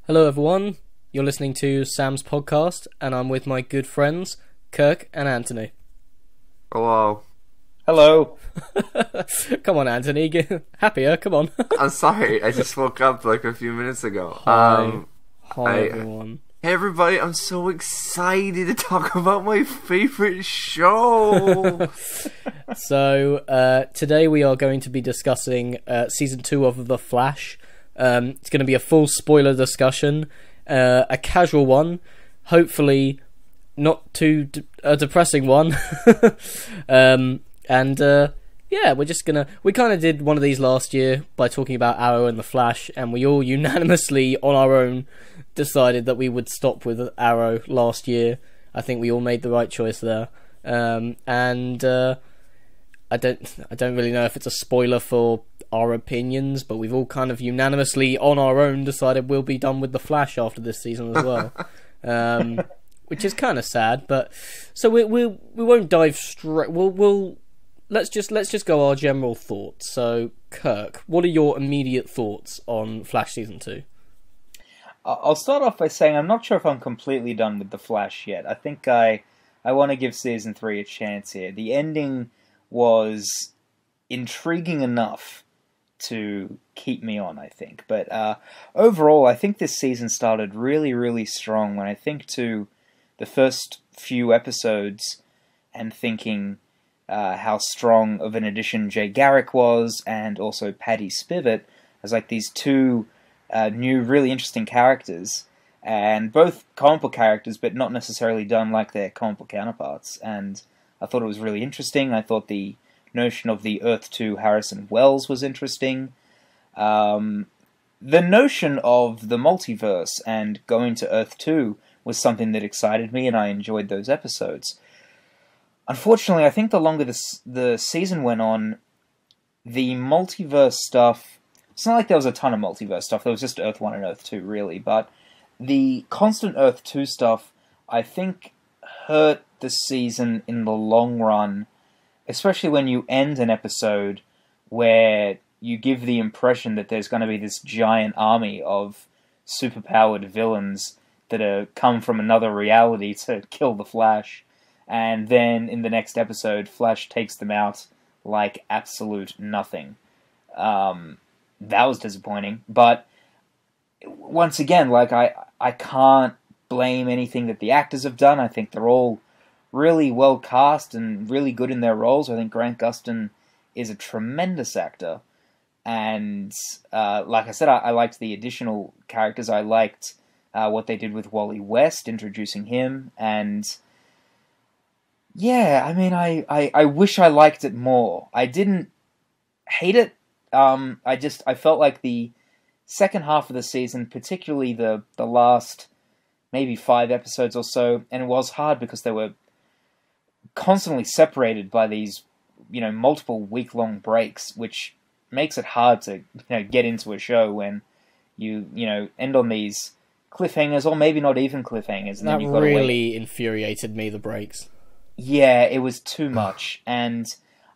Hello everyone, you're listening to Sam's podcast and I'm with my good friends Kirk and Anthony. Hello. Hello. Come on Anthony, get happier, come on. I'm sorry, I just woke up like a few minutes ago. Hi everyone. Hey everybody, I'm so excited to talk about my favorite show. So, today we are going to be discussing Season 2 of The Flash. It's going to be a full spoiler discussion, a casual one, hopefully not too a depressing one. Yeah, we kind of did one of these last year by talking about Arrow and The Flash, and we all unanimously on our own decided that we would stop with Arrow last year. I think we all made the right choice there. I don't really know if it's a spoiler for our opinions, but we've all kind of unanimously on our own decided we'll be done with The Flash after this season as well. Which is kind of sad, but so we won't dive straight. Let's just go our general thoughts. So Kirk, what are your immediate thoughts on Flash season 2? I'll start off by saying I'm not sure if I'm completely done with The Flash yet. I think I want to give season 3 a chance here. The ending was intriguing enough to keep me on, I think. But overall, I think this season started really, really strong. When I think to the first few episodes and thinking how strong of an addition Jay Garrick was, and also Paddy Spivot as like these two new, really interesting characters, and both comic book characters, but not necessarily done like their comic book counterparts. And I thought it was really interesting. I thought the notion of the Earth 2 Harrison Wells was interesting. The notion of the multiverse and going to Earth 2 was something that excited me, and I enjoyed those episodes. Unfortunately, I think the longer the season went on, the multiverse stuff... It's not like there was a ton of multiverse stuff. There was just Earth 1 and Earth 2, really. But the constant Earth 2 stuff, I think, hurt the season in the long run, especially when you end an episode where you give the impression that there's going to be this giant army of superpowered villains that are come from another reality to kill the Flash, and then in the next episode, Flash takes them out like absolute nothing. That was disappointing, but once again, like I can't blame anything that the actors have done. I think they're all really well cast and really good in their roles. I think Grant Gustin is a tremendous actor, and like I said, I liked the additional characters. I liked what they did with Wally West, introducing him, and yeah, I mean, I wish I liked it more. I didn't hate it. I felt like the second half of the season, particularly the last maybe 5 episodes or so, and it was hard because they were constantly separated by these, multiple week-long breaks, which makes it hard to, get into a show when you end on these cliffhangers, or maybe not even cliffhangers. And that then you've got to really infuriated me, the breaks. Yeah, it was too much, and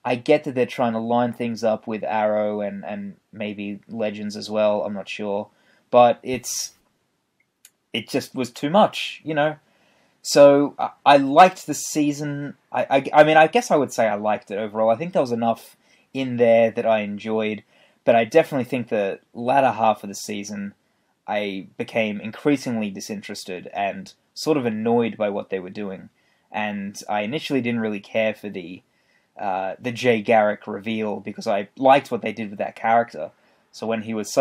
I get that they're trying to line things up with Arrow and maybe Legends as well, I'm not sure, but it just was too much, So I liked the season. I mean, I guess I would say I liked it overall. I think there was enough in there that I enjoyed, but I definitely think the latter half of the season, I became increasingly disinterested and sort of annoyed by what they were doing. And I initially didn't really care for the Jay Garrick reveal because I liked what they did with that character. So when it was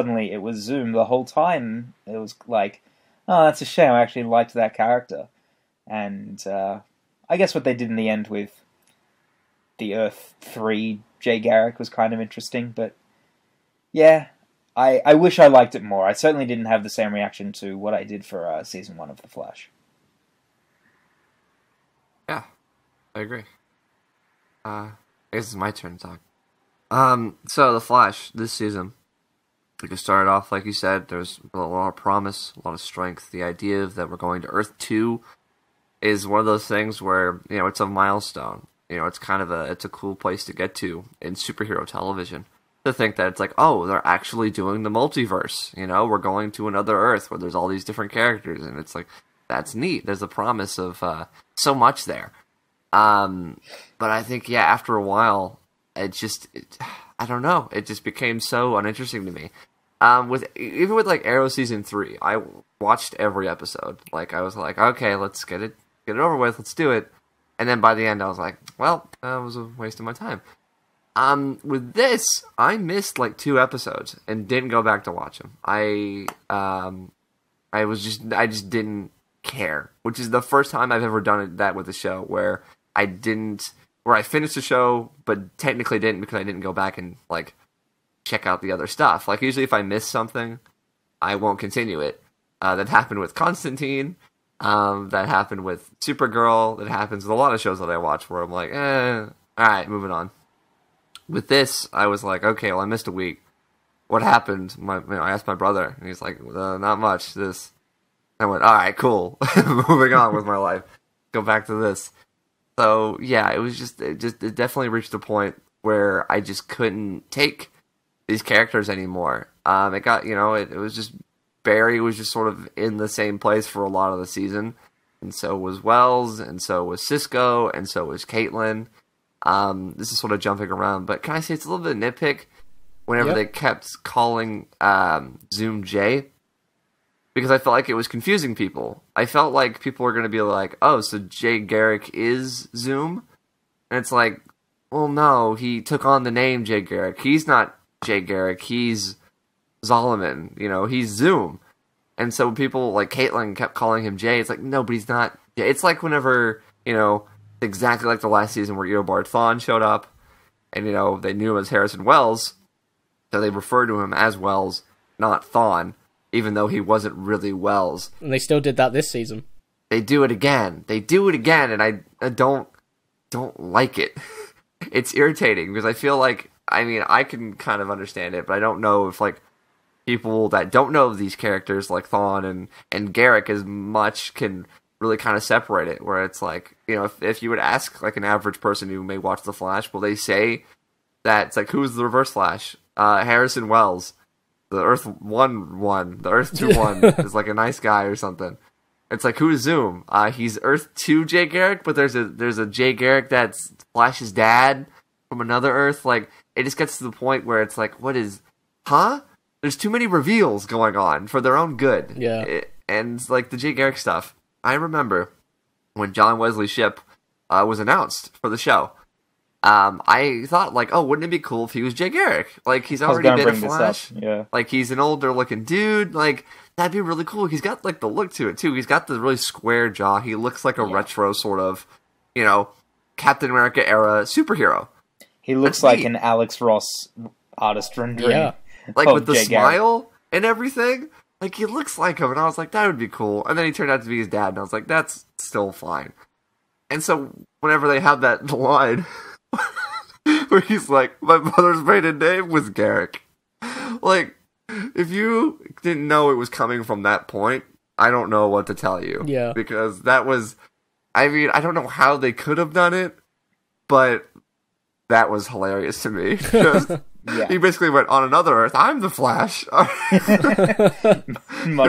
Zoom the whole time, it was like, oh, that's a shame. I actually liked that character. And I guess what they did in the end with the Earth 3 Jay Garrick was kind of interesting. But yeah, I wish I liked it more. I certainly didn't have the same reaction to what I did for Season 1 of The Flash. Yeah, I agree. I guess it's my turn to talk. So The Flash, this season, it started off, like you said, there's a lot of promise, a lot of strength. The idea that we're going to Earth 2 is one of those things where, it's a milestone. It's kind of it's a cool place to get to in superhero television. to think that it's like, oh, they're actually doing the multiverse. You know, we're going to another Earth where there's all these different characters, and it's like, that's neat. There's a promise of so much there. But I think, yeah, after a while, I don't know. It just became so uninteresting to me. Even with like Arrow season 3, I watched every episode. Like, I was like, okay, let's get it over with. Let's do it. And then by the end, I was like, well, that was a waste of my time. With this, I missed like 2 episodes and didn't go back to watch them. I just didn't care, which is the first time I've ever done that with a show where I finished the show, but technically didn't because I didn't go back and like check out the other stuff. Like usually if I miss something, I won't continue it. That happened with Constantine. That happened with Supergirl. That happens with a lot of shows that I watch where I'm like, all right, moving on. With this, I was like, okay, well, I missed a week. What happened? I asked my brother, and he's like, not much. This. I went, all right, cool. Moving on with my life. Go back to this. So yeah, it definitely reached a point where I just couldn't take these characters anymore. It got, it was just Barry was just sort of in the same place for a lot of the season, and so was Wells, and so was Cisco, and so was Caitlin. This is sort of jumping around, but can I say it's a little bit of nitpick whenever they kept calling Zoom J, because I felt like it was confusing people. I felt like people were going to be like, oh, so Jay Garrick is Zoom? And it's like, well, no, he took on the name Jay Garrick. He's not Jay Garrick, he's Zolomon, he's Zoom. And so people like Caitlin kept calling him Jay. It's like, no, but he's not Jay. It's like whenever, exactly like the last season where Eobard Thawne showed up, and they knew him as Harrison Wells, so they referred to him as Wells, not Thawne, even though he wasn't really Wells. And they still did that this season. They do it again, and I don't like it. It's irritating because I feel like, I can kind of understand it, but I don't know if like people that don't know these characters like Thawne and Garrick as much can really kind of separate it, where it's like, if you would ask like an average person who may watch The Flash, will they say that it's like, who's the Reverse Flash? Harrison Wells. The Earth 1-1, the Earth 2-1 is like a nice guy or something. It's like, who's Zoom? He's Earth 2 Jay Garrick, but there's a Jay Garrick that's Flash's dad from another Earth. Like, it just gets to the point where it's like, there's too many reveals going on for their own good. Yeah. And like the Jay Garrick stuff, I remember when John Wesley Shipp was announced for the show. I thought like, oh, wouldn't it be cool if he was Jay Garrick? Like, he's already been a Flash. Yeah. Like, he's an older looking dude. Like, that'd be really cool. He's got like the look to it too. He's got the really square jaw. He looks like a retro sort of, Captain America era superhero. He looks like an Alex Ross artist rendering. Yeah. Like with the Jay smile Garrick and everything. Like, he looks like him, and I was like, that would be cool. And then he turned out to be his dad, and I was like, that's still fine. And so, whenever they have that line, where he's like, my mother's maiden name was Garrick. Like, if you didn't know it was coming from that point, I don't know what to tell you. Yeah. Because that was, I don't know how they could have done it, but that was hilarious to me. Yeah. He basically went, on another Earth, I'm the Flash. Might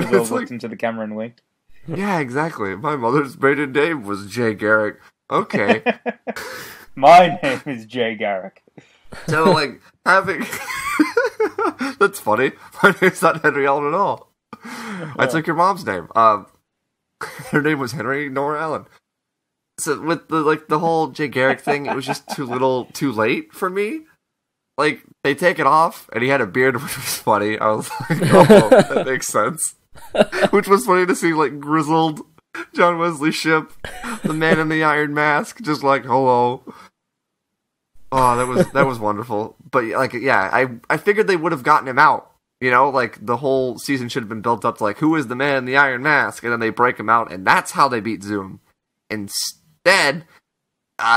as well looked into the camera and winked. Yeah, exactly. My mother's maiden name was Jay Garrick. Okay. My name is Jay Garrick. So, like, having... That's funny. My name's not Henry Allen at all. I took your mom's name. Her name was Henry Nora Allen. So, with the whole Jay Garrick thing, it was just too little, too late for me. Like, they take it off, and he had a beard, which was funny. I was like, oh, that makes sense. Which was funny to see, like, grizzled John Wesley Shipp, the man in the iron mask, just like, hello. Oh, that was wonderful. But, like, yeah, I figured they would have gotten him out. Like, the whole season should have been built up to, like, who is the man in the iron mask? And then they break him out, and that's how they beat Zoom. Instead...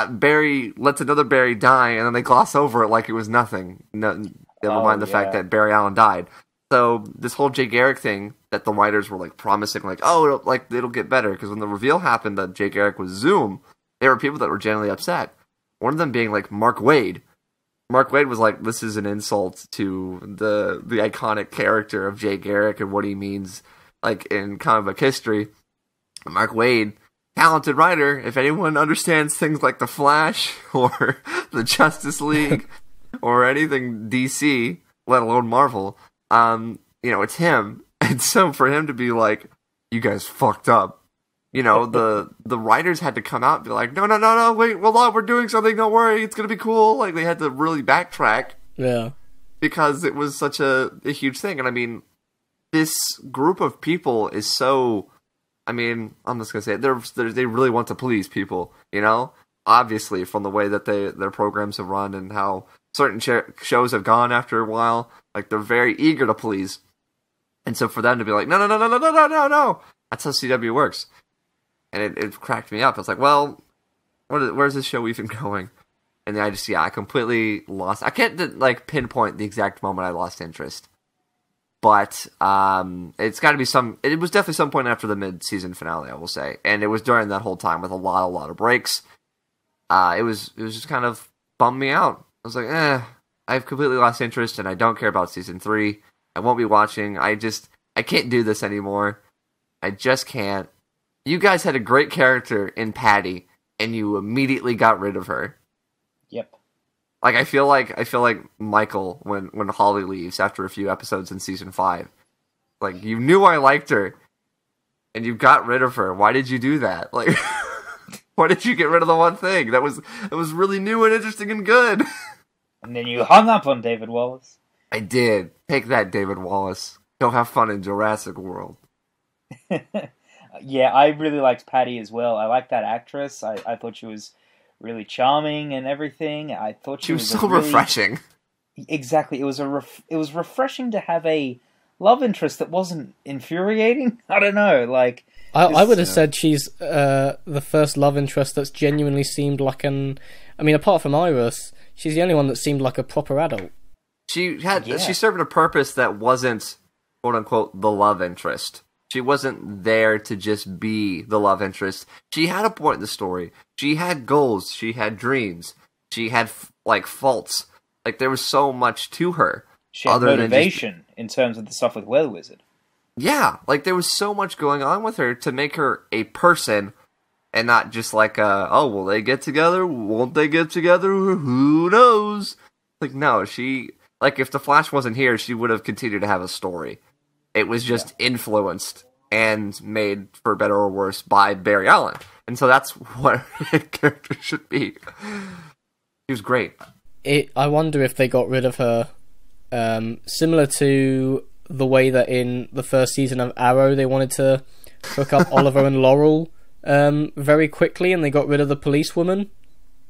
Barry lets another Barry die, and then they gloss over it like it was nothing. Never mind the fact that Barry Allen died. So this whole Jay Garrick thing that the writers were like promising, like, oh, it'll get better, because when the reveal happened that Jay Garrick was Zoom, there were people that were genuinely upset. One of them being like Mark Waid, Mark Waid was like, this is an insult to the iconic character of Jay Garrick and what he means, like, in comic book history. Mark Waid, talented writer, if anyone understands things like The Flash or the Justice League or anything DC, let alone Marvel, it's him. And so for him to be like, you guys fucked up, the writers had to come out and be like, no, wait, hold on, we're doing something, don't worry, it's gonna be cool. Like, they had to really backtrack. Yeah. Because it was such a huge thing. And I mean, this group of people is so, I mean, I'm just gonna say it, they really want to please people, Obviously, from the way that their programs have run and how certain shows have gone after a while, like, they're very eager to please. And so for them to be like, no, that's how CW works. And it cracked me up. I was like, well, where's this show even going? And then I completely lost. I can't, like, pinpoint the exact moment I lost interest. But it's got to be it was definitely some point after the mid-season finale, I will say. And it was during that whole time with a lot of breaks. It was just kind of bummed me out. I was like, I've completely lost interest and I don't care about season 3. I won't be watching. I can't do this anymore. I just can't. You guys had a great character in Patty, and you immediately got rid of her. Yep. Like, I feel like Michael when Holly leaves after a few episodes in season 5. Like, you knew I liked her, and you got rid of her. Why did you do that? Like, why did you get rid of the one thing that was really new and interesting and good? And then you hung up on David Wallace. I did. Take that, David Wallace. Go have fun in Jurassic World. Yeah, I really liked Patty as well. I liked that actress. I thought she was really charming and everything. I thought she was so refreshing. Exactly. It was refreshing to have a love interest that wasn't infuriating. I don't know. Like, I would have said she's the first love interest that's genuinely seemed like apart from Iris, she's the only one that seemed like a proper adult. She served a purpose that wasn't, quote unquote, the love interest. She wasn't there to just be the love interest. She had a point in the story. She had goals. She had dreams. She had, like, faults. Like, there was so much to her. She had motivation in terms of the stuff with Weather Wizard. Yeah, like, there was so much going on with her to make her a person and not just like, will they get together? Won't they get together? Who knows? Like, no, if the Flash wasn't here, she would have continued to have a story. It was just influenced and made, for better or worse, by Barry Allen. And so that's what a character should be. He was great. I wonder if they got rid of her similar to the way that in the first season of Arrow they wanted to hook up Oliver and Laurel very quickly, and they got rid of the policewoman.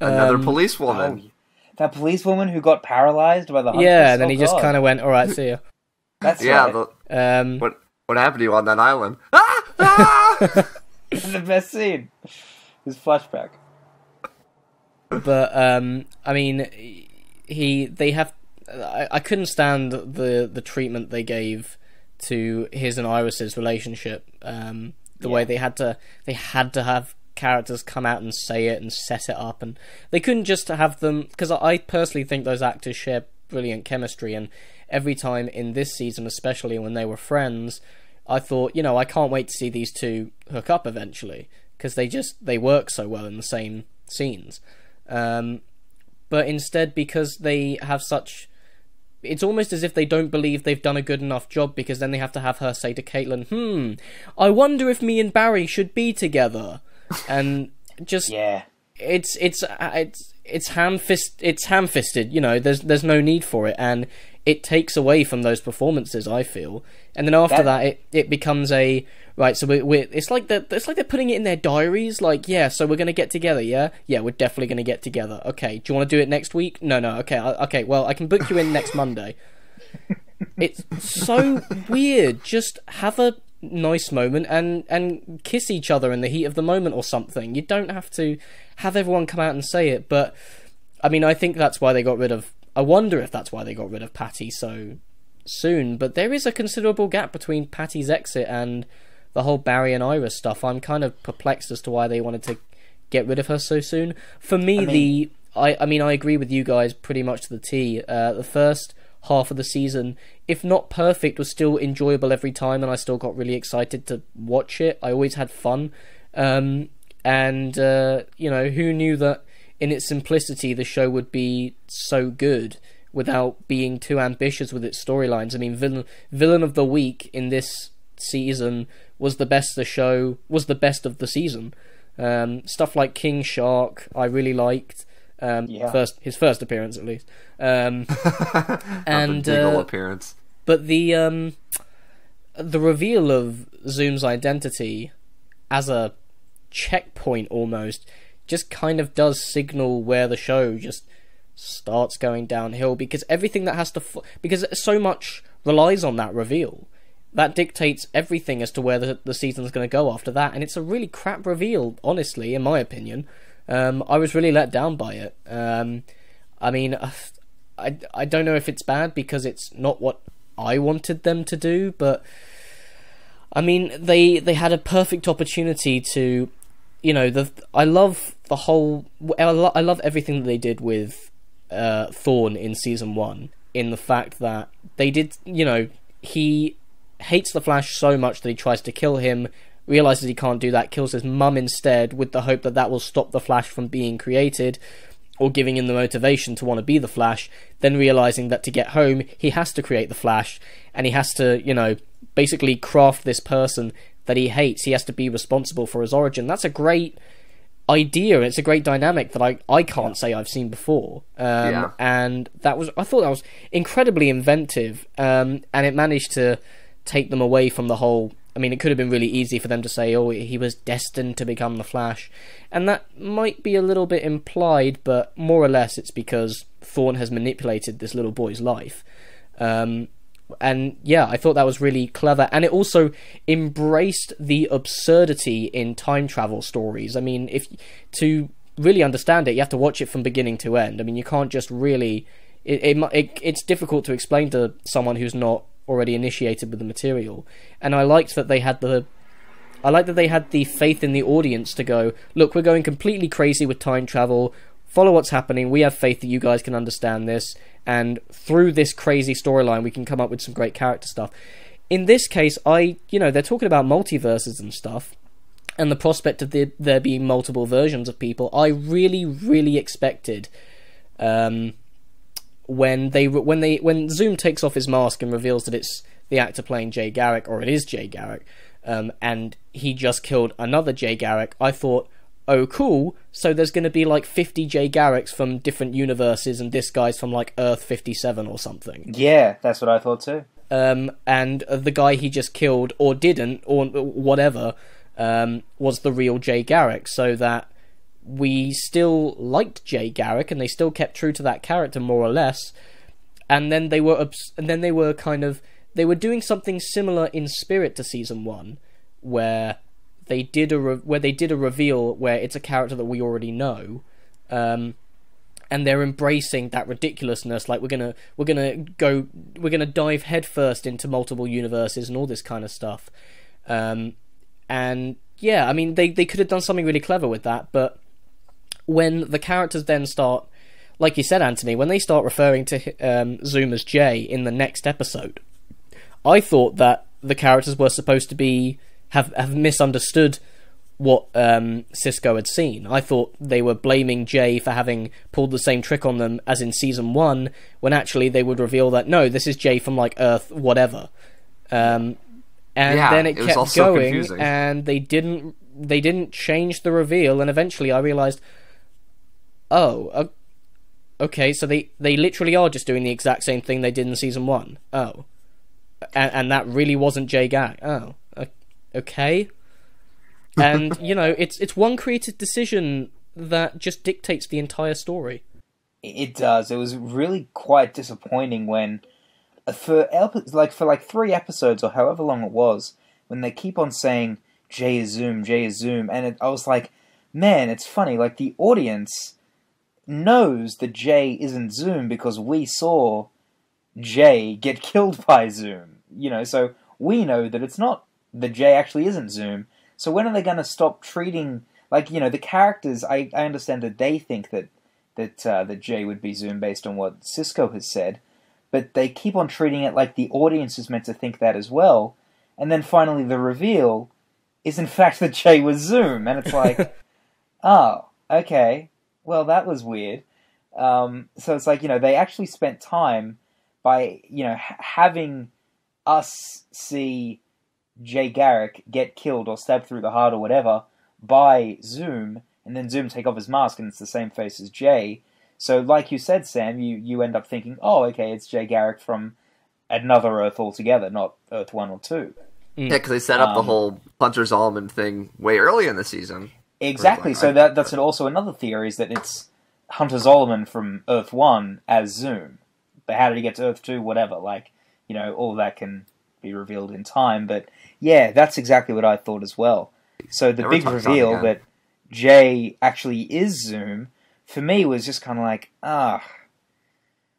Another policewoman. Oh, that policewoman who got paralyzed by the Hunters? Yeah, and then he just kind of went, alright, see ya. That's right. What happened to you on that island? The best scene. His flashback. But I mean, I couldn't stand the treatment they gave to his and Iris's relationship. The way they had to have characters come out and say it and set it up, and they couldn't just have them, because I personally think those actors share brilliant chemistry, and every time in this season, especially when they were friends, I thought, I can't wait to see these two hook up eventually, because they work so well in the same scenes. But instead, because they have such, it's almost as if they don't believe they've done a good enough job, because then they have to have her say to Caitlin, I wonder if me and Barry should be together. And just it's ham-fisted, there's no need for it, and it takes away from those performances, I feel. And then after that it becomes so it's like they're putting it in their diaries, like, so we're gonna get together, we're definitely gonna get together. Okay, do you want to do it next week? No, okay, well, I can book you in next Monday. It's so weird. Just have a nice moment and kiss each other in the heat of the moment or something. You don't have to have everyone come out and say it. But I mean, I think that's why they got rid of, I wonder if that's why they got rid of Patty so soon. But there is a considerable gap between Patty's exit and the whole Barry and Iris stuff. I'm kind of perplexed as to why they wanted to get rid of her so soon. For me, I mean, I agree with you guys pretty much to the T. The first half of the season, if not perfect, was still enjoyable every time, and I still got really excited to watch it. I always had fun. You know, who knew that in its simplicity the show would be so good without being too ambitious with its storylines. I mean, villain of the week in this season was the best of the season. Stuff like King Shark I really liked. His first appearance at least. And appearance. But the reveal of Zoom's identity as a checkpoint almost just kind of does signal where the show just starts going downhill, because everything that has to because so much relies on that reveal that dictates everything as to where the season's going to go after that, and it's a really crap reveal, honestly, in my opinion. I was really let down by it. I mean, I don't know if it's bad because it's not what I wanted them to do, but I mean, they had a perfect opportunity to, you know, I love everything that they did with Thorne in season 1, in the fact that they did, you know, he hates the Flash so much that he tries to kill him, realizes he can't do that, kills his mum instead, with the hope that that will stop the Flash from being created, or giving him the motivation to want to be the Flash, then realizing that to get home he has to create the Flash, and he has to, you know, basically craft this person that he hates. He has to be responsible for his origin. That's a great idea. It's a great dynamic that I can't say I've seen before. And I thought that was incredibly inventive, and it managed to take them away from the whole. I mean, it could have been really easy for them to say, oh, he was destined to become the Flash, and that might be a little bit implied, but more or less it's because Thorne has manipulated this little boy's life. And yeah, I thought that was really clever, and it also embraced the absurdity in time travel stories. I mean, if to really understand it, you have to watch it from beginning to end. I mean, you can't just really. It's difficult to explain to someone who's not already initiated with the material. And I liked that they had the faith in the audience to go, look, we're going completely crazy with time travel. Follow what's happening. We have faith that you guys can understand this, and through this crazy storyline, we can come up with some great character stuff. In this case, they're talking about multiverses and stuff, and the prospect of there being multiple versions of people. I really, really expected, when Zoom takes off his mask and reveals that it's the actor playing Jay Garrick, or it is Jay Garrick, and he just killed another Jay Garrick, I thought, oh cool, so there's going to be like 50 Jay Garricks from different universes, and this guy's from like Earth 57 or something. Yeah, that's what I thought too. And the guy he just killed, or didn't, or whatever, was the real Jay Garrick, so that we still liked Jay Garrick, and they still kept true to that character more or less. And then they were doing something similar in spirit to season 1, where they did a reveal where it's a character that we already know, and they're embracing that ridiculousness. Like we're gonna dive headfirst into multiple universes and all this kind of stuff. And yeah, I mean they could have done something really clever with that, but when the characters then start, like you said, Anthony, when they start referring to Zoom as Jay in the next episode, I thought that the characters were supposed to have misunderstood what Cisco had seen. I thought they were blaming Jay for having pulled the same trick on them as in season 1, when actually they would reveal that no, this is Jay from like Earth whatever. And then it kept going, so and they didn't change the reveal, and eventually I realised, oh, okay, so they literally are just doing the exact same thing they did in season 1. Oh. And that really wasn't Jay Garrick. Oh. Okay. And, you know, it's one creative decision that just dictates the entire story. It does. It was really quite disappointing when, for 3 episodes or however long it was, when they keep on saying, Jay is Zoom, and I was like, man, it's funny, like, the audience knows that Jay isn't Zoom because we saw Jay get killed by Zoom, you know, so we know that it's not, that Jay actually isn't Zoom. So when are they going to stop treating, like, you know, the characters, I understand that they think that that Jay would be Zoom based on what Cisco has said, but they keep on treating it like the audience is meant to think that as well, and then finally the reveal is in fact that Jay was Zoom, and it's like, oh, okay, well that was weird. So it's like, they actually spent time by, having us see Jay Garrick get killed or stabbed through the heart or whatever by Zoom, and then Zoom take off his mask and it's the same face as Jay. So like you said, Sam, you end up thinking, oh, okay, it's Jay Garrick from another Earth altogether, not Earth 1 or 2. Yeah, because they set up the whole Hunter Zolomon thing way early in the season. Exactly, so that's also another theory, is that it's Hunter Zolomon from Earth 1 as Zoom. But how did he get to Earth 2? Whatever, all that can be revealed in time. But yeah, that's exactly what I thought as well. So the big reveal that Jay actually is Zoom, for me, was just kind of like, I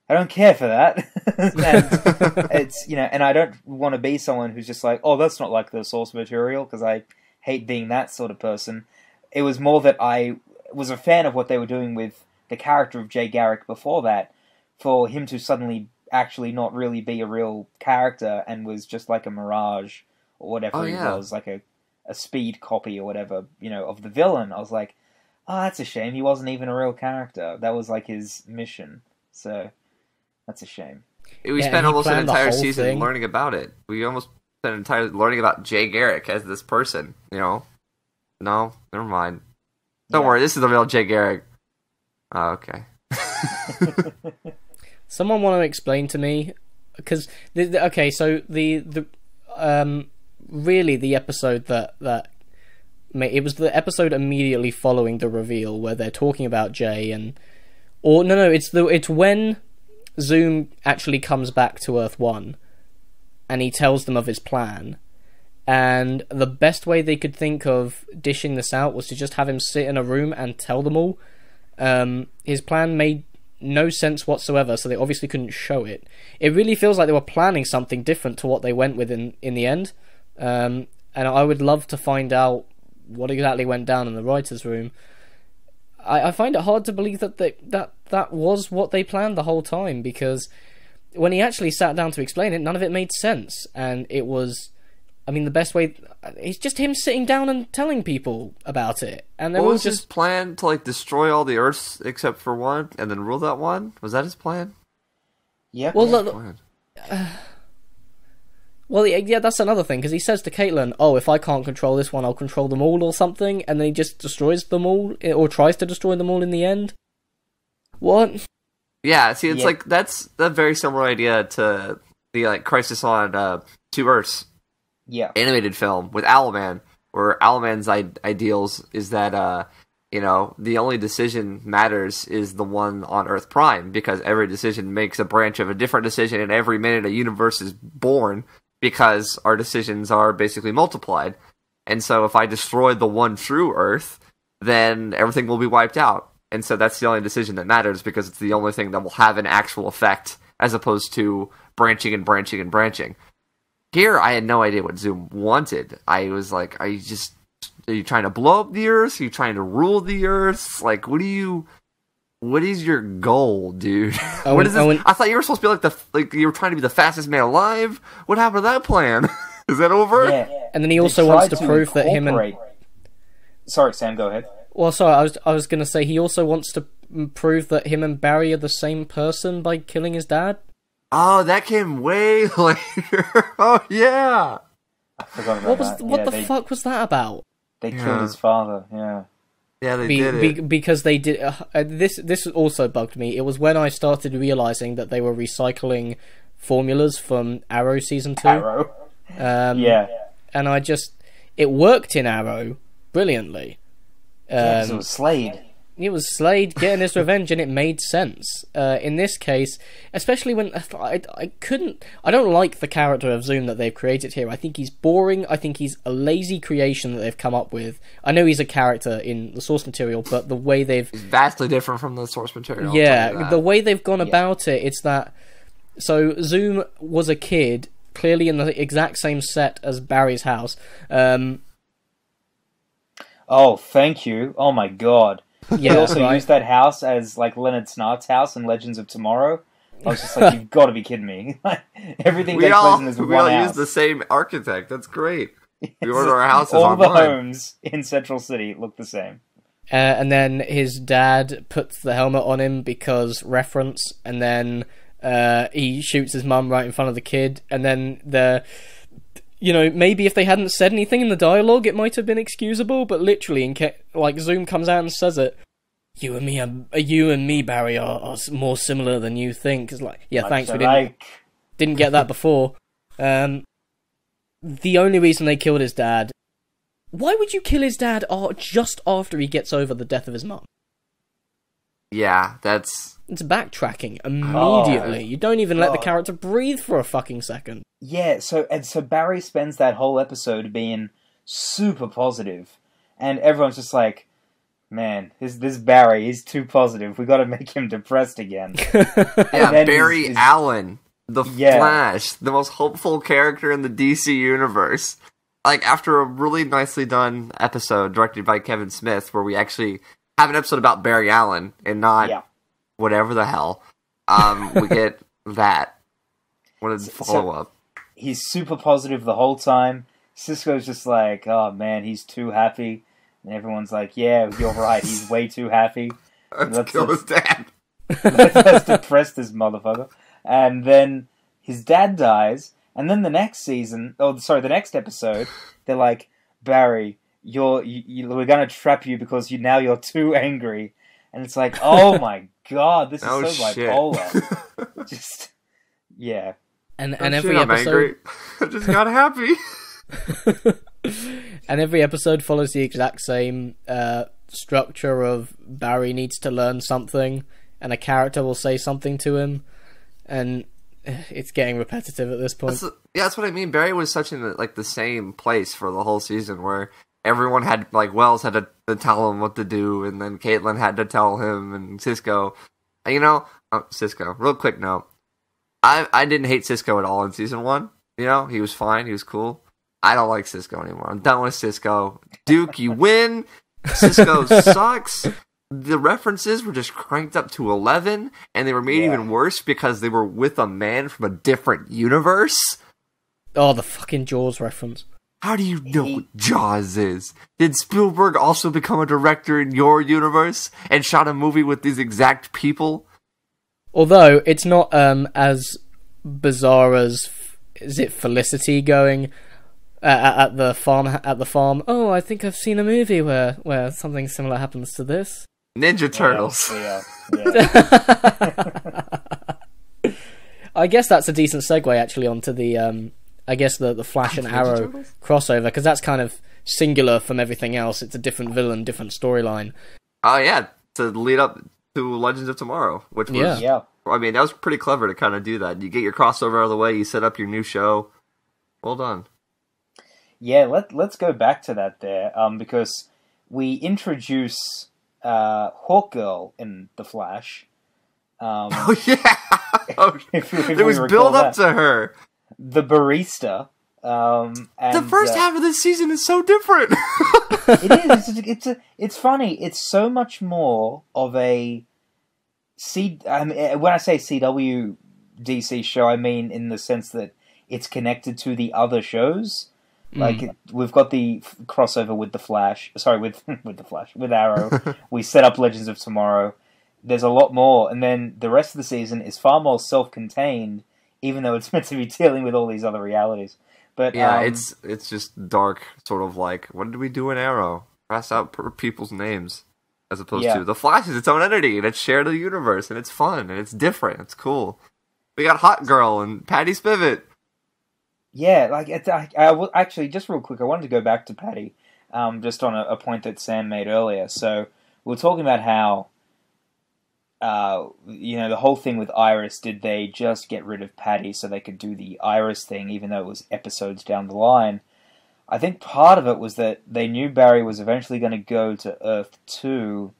don't care for that. And it's, and I don't want to be someone who's just like, oh, that's not like the source material, because I hate being that sort of person. It was more that I was a fan of what they were doing with the character of Jay Garrick before that, for him to suddenly actually not really be a real character and was just like a mirage or whatever he was, like a speed copy or whatever, of the villain. I was like, oh, that's a shame. He wasn't even a real character. That was like his mission. So that's a shame. We spent almost an entire season learning about it. We almost spent an entire learning about Jay Garrick as this person, No, never mind. Don't worry, this is the real Jay Garrick. Oh, okay. Someone want to explain to me, because so the really the episode that it was the episode immediately following the reveal where they're talking about Jay it's when Zoom actually comes back to Earth 1 and he tells them of his plan, and the best way they could think of dishing this out was to just have him sit in a room and tell them all. His plan made no sense whatsoever, so they obviously couldn't show it. It really feels like they were planning something different to what they went with in the end. And I would love to find out what exactly went down in the writer's room. I find it hard to believe that was what they planned the whole time, because when he actually sat down to explain it, none of it made sense. And it was, the best way, it's just him sitting down and telling people about it. And what was his plan? To destroy all the Earths except for one, and then rule that one? Was that his plan? Yeah. Well, yeah, that's another thing, because he says to Caitlin, oh, if I can't control this one, I'll control them all or something, and then he just destroys them all, or tries to destroy them all in the end. What? Yeah, see, it's that's a very similar idea to the, Crisis on Two Earths animated film with Owlman, where Owlman's ideals is that, the only decision matters is the one on Earth Prime, because every decision makes a branch of a different decision, and every minute a universe is born, because our decisions are basically multiplied. And so if I destroy the one true Earth, then everything will be wiped out. And so that's the only decision that matters, because it's the only thing that will have an actual effect, as opposed to branching and branching and branching. Here, I had no idea what Zoom wanted. I was like, are you trying to blow up the Earth? Are you trying to rule the Earth? What is your goal, dude? What is this? I thought you were supposed to be you were trying to be the fastest man alive. What happened to that plan? Is that over? Yeah. And then he also wants to prove that him and... Sorry, Sam, go ahead. Well, sorry, I was going to say he also wants to prove that him and Barry are the same person by killing his dad. Oh, that came way later. Oh, yeah. I forgot about that. What the fuck was that about? They killed his father, yeah. Yeah, they did it. Because they did... this also bugged me. It was when I started realising that they were recycling formulas from Arrow Season 2. Arrow? Yeah. And it worked in Arrow brilliantly. It was Slade. It was Slade getting his revenge, and it made sense. In this case, especially when I don't like the character of Zoom that they've created here. I think he's boring. I think he's a lazy creation that they've come up with. I know he's a character in the source material, but the way he's vastly different from the source material. Yeah, the way they've gone about it, it's that. So Zoom was a kid, clearly in the exact same set as Barry's house. Oh, thank you. Oh my god. They also used that house as like Leonard Snart's house in Legends of Tomorrow. I was just like, you've got to be kidding me! Everything takes place in this one house. We all use the same architect. That's great. We order our houses all online. All the homes in Central City look the same. And then his dad puts the helmet on him because reference, and then he shoots his mum right in front of the kid, and then maybe if they hadn't said anything in the dialogue, it might have been excusable, but literally, Zoom comes out and says it. You and me, Barry, are more similar than you think. It's like, yeah, thanks, we didn't get that before. The only reason they killed his dad... Why would you kill his dad just after he gets over the death of his mum? Yeah, that's... It's backtracking immediately. You don't even let the character breathe for a fucking second. Yeah, so Barry spends that whole episode being super positive, and everyone's just like, man, this Barry, he's too positive. We gotta make him depressed again. Yeah, Barry Allen, the Flash, the most hopeful character in the DC universe. Like, after a really nicely done episode directed by Kevin Smith, where we actually have an episode about Barry Allen and not whatever the hell, we get that. What a follow-up. He's super positive the whole time. Cisco's just like, oh man, he's too happy. And everyone's like, yeah, you're right, he's way too happy. Let's kill his dad. Let's depress this motherfucker. And then his dad dies, and then the next the next episode, they're like, Barry, we're gonna trap you because now you're too angry. And it's like, oh my god, this is so bipolar. Just, yeah. And every episode... I'm angry. I just got happy. And every episode follows the exact same structure of Barry needs to learn something, and a character will say something to him, and it's getting repetitive at this point. That's what I mean. Barry was such in the same place for the whole season, where everyone had, Wells had to tell him what to do, and then Caitlin had to tell him, and Cisco. Cisco, real quick note. I didn't hate Cisco at all in season 1. He was fine. He was cool. I don't like Cisco anymore. I'm done with Cisco. Duke, you win. Cisco sucks. The references were just cranked up to 11, and they were made even worse because they were with a man from a different universe. Oh, the fucking Jaws reference. How do you know what Jaws is? Did Spielberg also become a director in your universe and shot a movie with these exact people? Although, it's not as bizarre as... Is it Felicity going... at the farm. Oh, I think I've seen a movie where something similar happens to this. Ninja Turtles. Yeah. I guess that's a decent segue actually onto the the Flash and Arrow crossover, because that's kind of singular from everything else. It's a different villain, different storyline. Oh yeah, to lead up to Legends of Tomorrow, which was I mean, that was pretty clever to kind of do that. You get your crossover out of the way, you set up your new show. Well done. Yeah, let's go back to that there, because we introduce Hawkgirl in The Flash. Oh yeah, there was build up to her. The barista. And, the first half of this season is so different. It is. It's funny. It's so much more of a when I say CW DC show, I mean in the sense that it's connected to the other shows. Like, we've got the crossover with the Flash. Sorry, with the Flash. With Arrow. We set up Legends of Tomorrow. There's a lot more. And then the rest of the season is far more self-contained, even though it's meant to be dealing with all these other realities. But yeah, it's just dark, sort of like, what did we do in Arrow? Cross out people's names. As opposed to, the Flash is its own entity, and it's shared a universe, and it's fun, and it's different, it's cool. We got Hot Girl and Patty Spivot. Yeah, actually, just real quick, I wanted to go back to Patty, just on a point that Sam made earlier. So, we were talking about how, the whole thing with Iris, did they just get rid of Patty so they could do the Iris thing, even though it was episodes down the line? I think part of it was that they knew Barry was eventually going to go to Earth 2,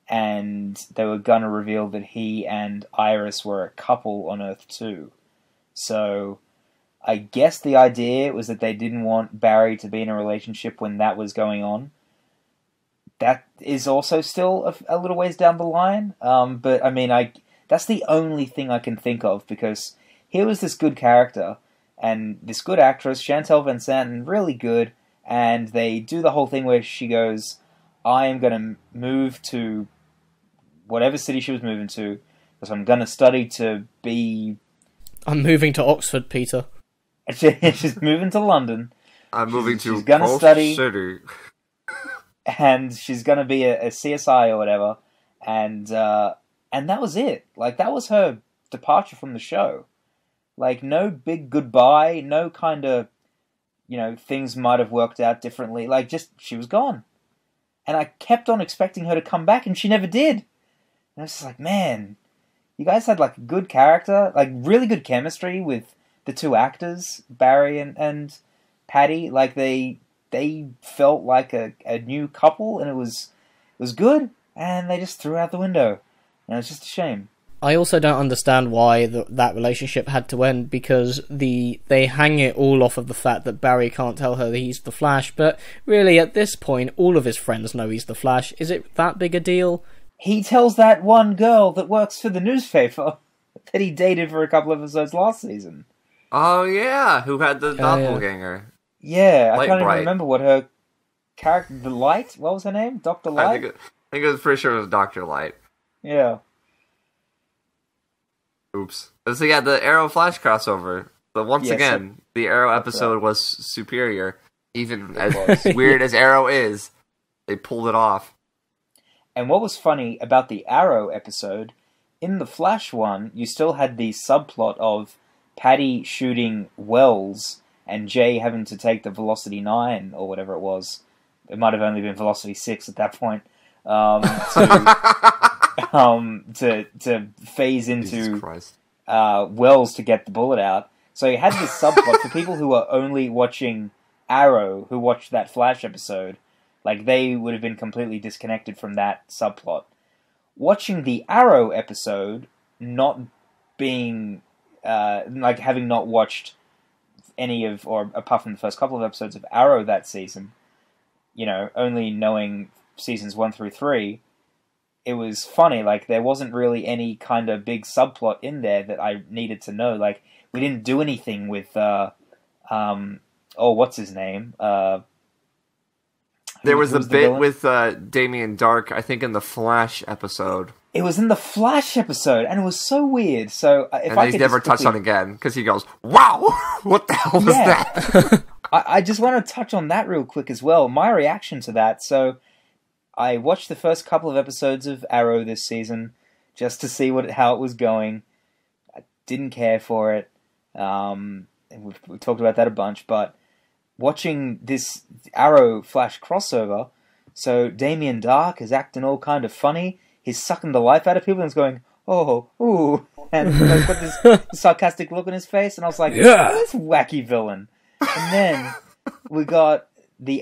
and they were going to reveal that he and Iris were a couple on Earth 2. So... I guess the idea was that they didn't want Barry to be in a relationship when that was going on. that is also still a little ways down the line. But I mean, that's the only thing I can think of, because here was this good character and this good actress, Chantal Van Santen, really good, and they do the whole thing where she goes, I am going to move to whatever city she was moving to, because I'm going to study to be... I'm moving to Oxford, Peter. She's moving to London. I'm moving to she's gonna study, City. And she's going to be a CSI or whatever, and that was it. Like, that was her departure from the show. Like, no big goodbye, no kind of, things might have worked out differently. Like, just, she was gone. And I kept on expecting her to come back, and she never did. And I was just like, man, you guys had, like, a good character, like, really good chemistry with the two actors, Barry and Patty. Like, they felt like a new couple, and it was good, and they just threw it out the window. And it's just a shame. I also don't understand why that relationship had to end, because they hang it all off of the fact that Barry can't tell her that he's the Flash, but really at this point all of his friends know he's the Flash. Is it that big a deal? He tells that one girl that works for the newspaper that he dated for a couple of episodes last season. Oh yeah, who had the doppelganger? Yeah, I can't Bright. even remember what her character... The Light? What was her name? Dr. Light? I think it was pretty sure it was Dr. Light. Yeah. Oops. So yeah, the Arrow Flash crossover. But once again, the Arrow episode was superior. Even as weird as Arrow is, they pulled it off. And what was funny about the Arrow episode, in the Flash one, you still had the subplot of Patty shooting Wells and Jay having to take the Velocity 9, or whatever it was. It might have only been Velocity 6 at that point. To phase into Wells to get the bullet out. So you had this subplot for people who are only watching Arrow, who watched that Flash episode. Like, they would have been completely disconnected from that subplot. Watching the Arrow episode, not being, having not watched any of, or apart from the first couple of episodes of Arrow that season, only knowing seasons 1 through 3, it was funny. Like, there wasn't really any kind of big subplot in there that I needed to know. Like, we didn't do anything with, what's his name? There was a bit with Damien Dark, I think, in the Flash episode. It was in the Flash episode, and it was so weird. So if he's never touched on again, because he goes, "Wow, what the hell was that?" I just want to touch on that real quick as well. My reaction to that. So I watched the first couple of episodes of Arrow this season just to see how it was going. I didn't care for it. And we've talked about that a bunch, but watching this Arrow Flash crossover, so Damien Dark is acting all kind of funny. He's sucking the life out of people and he's going, oh, ooh, and he's got this sarcastic look on his face, and I was like, yeah, this wacky villain. And then we got the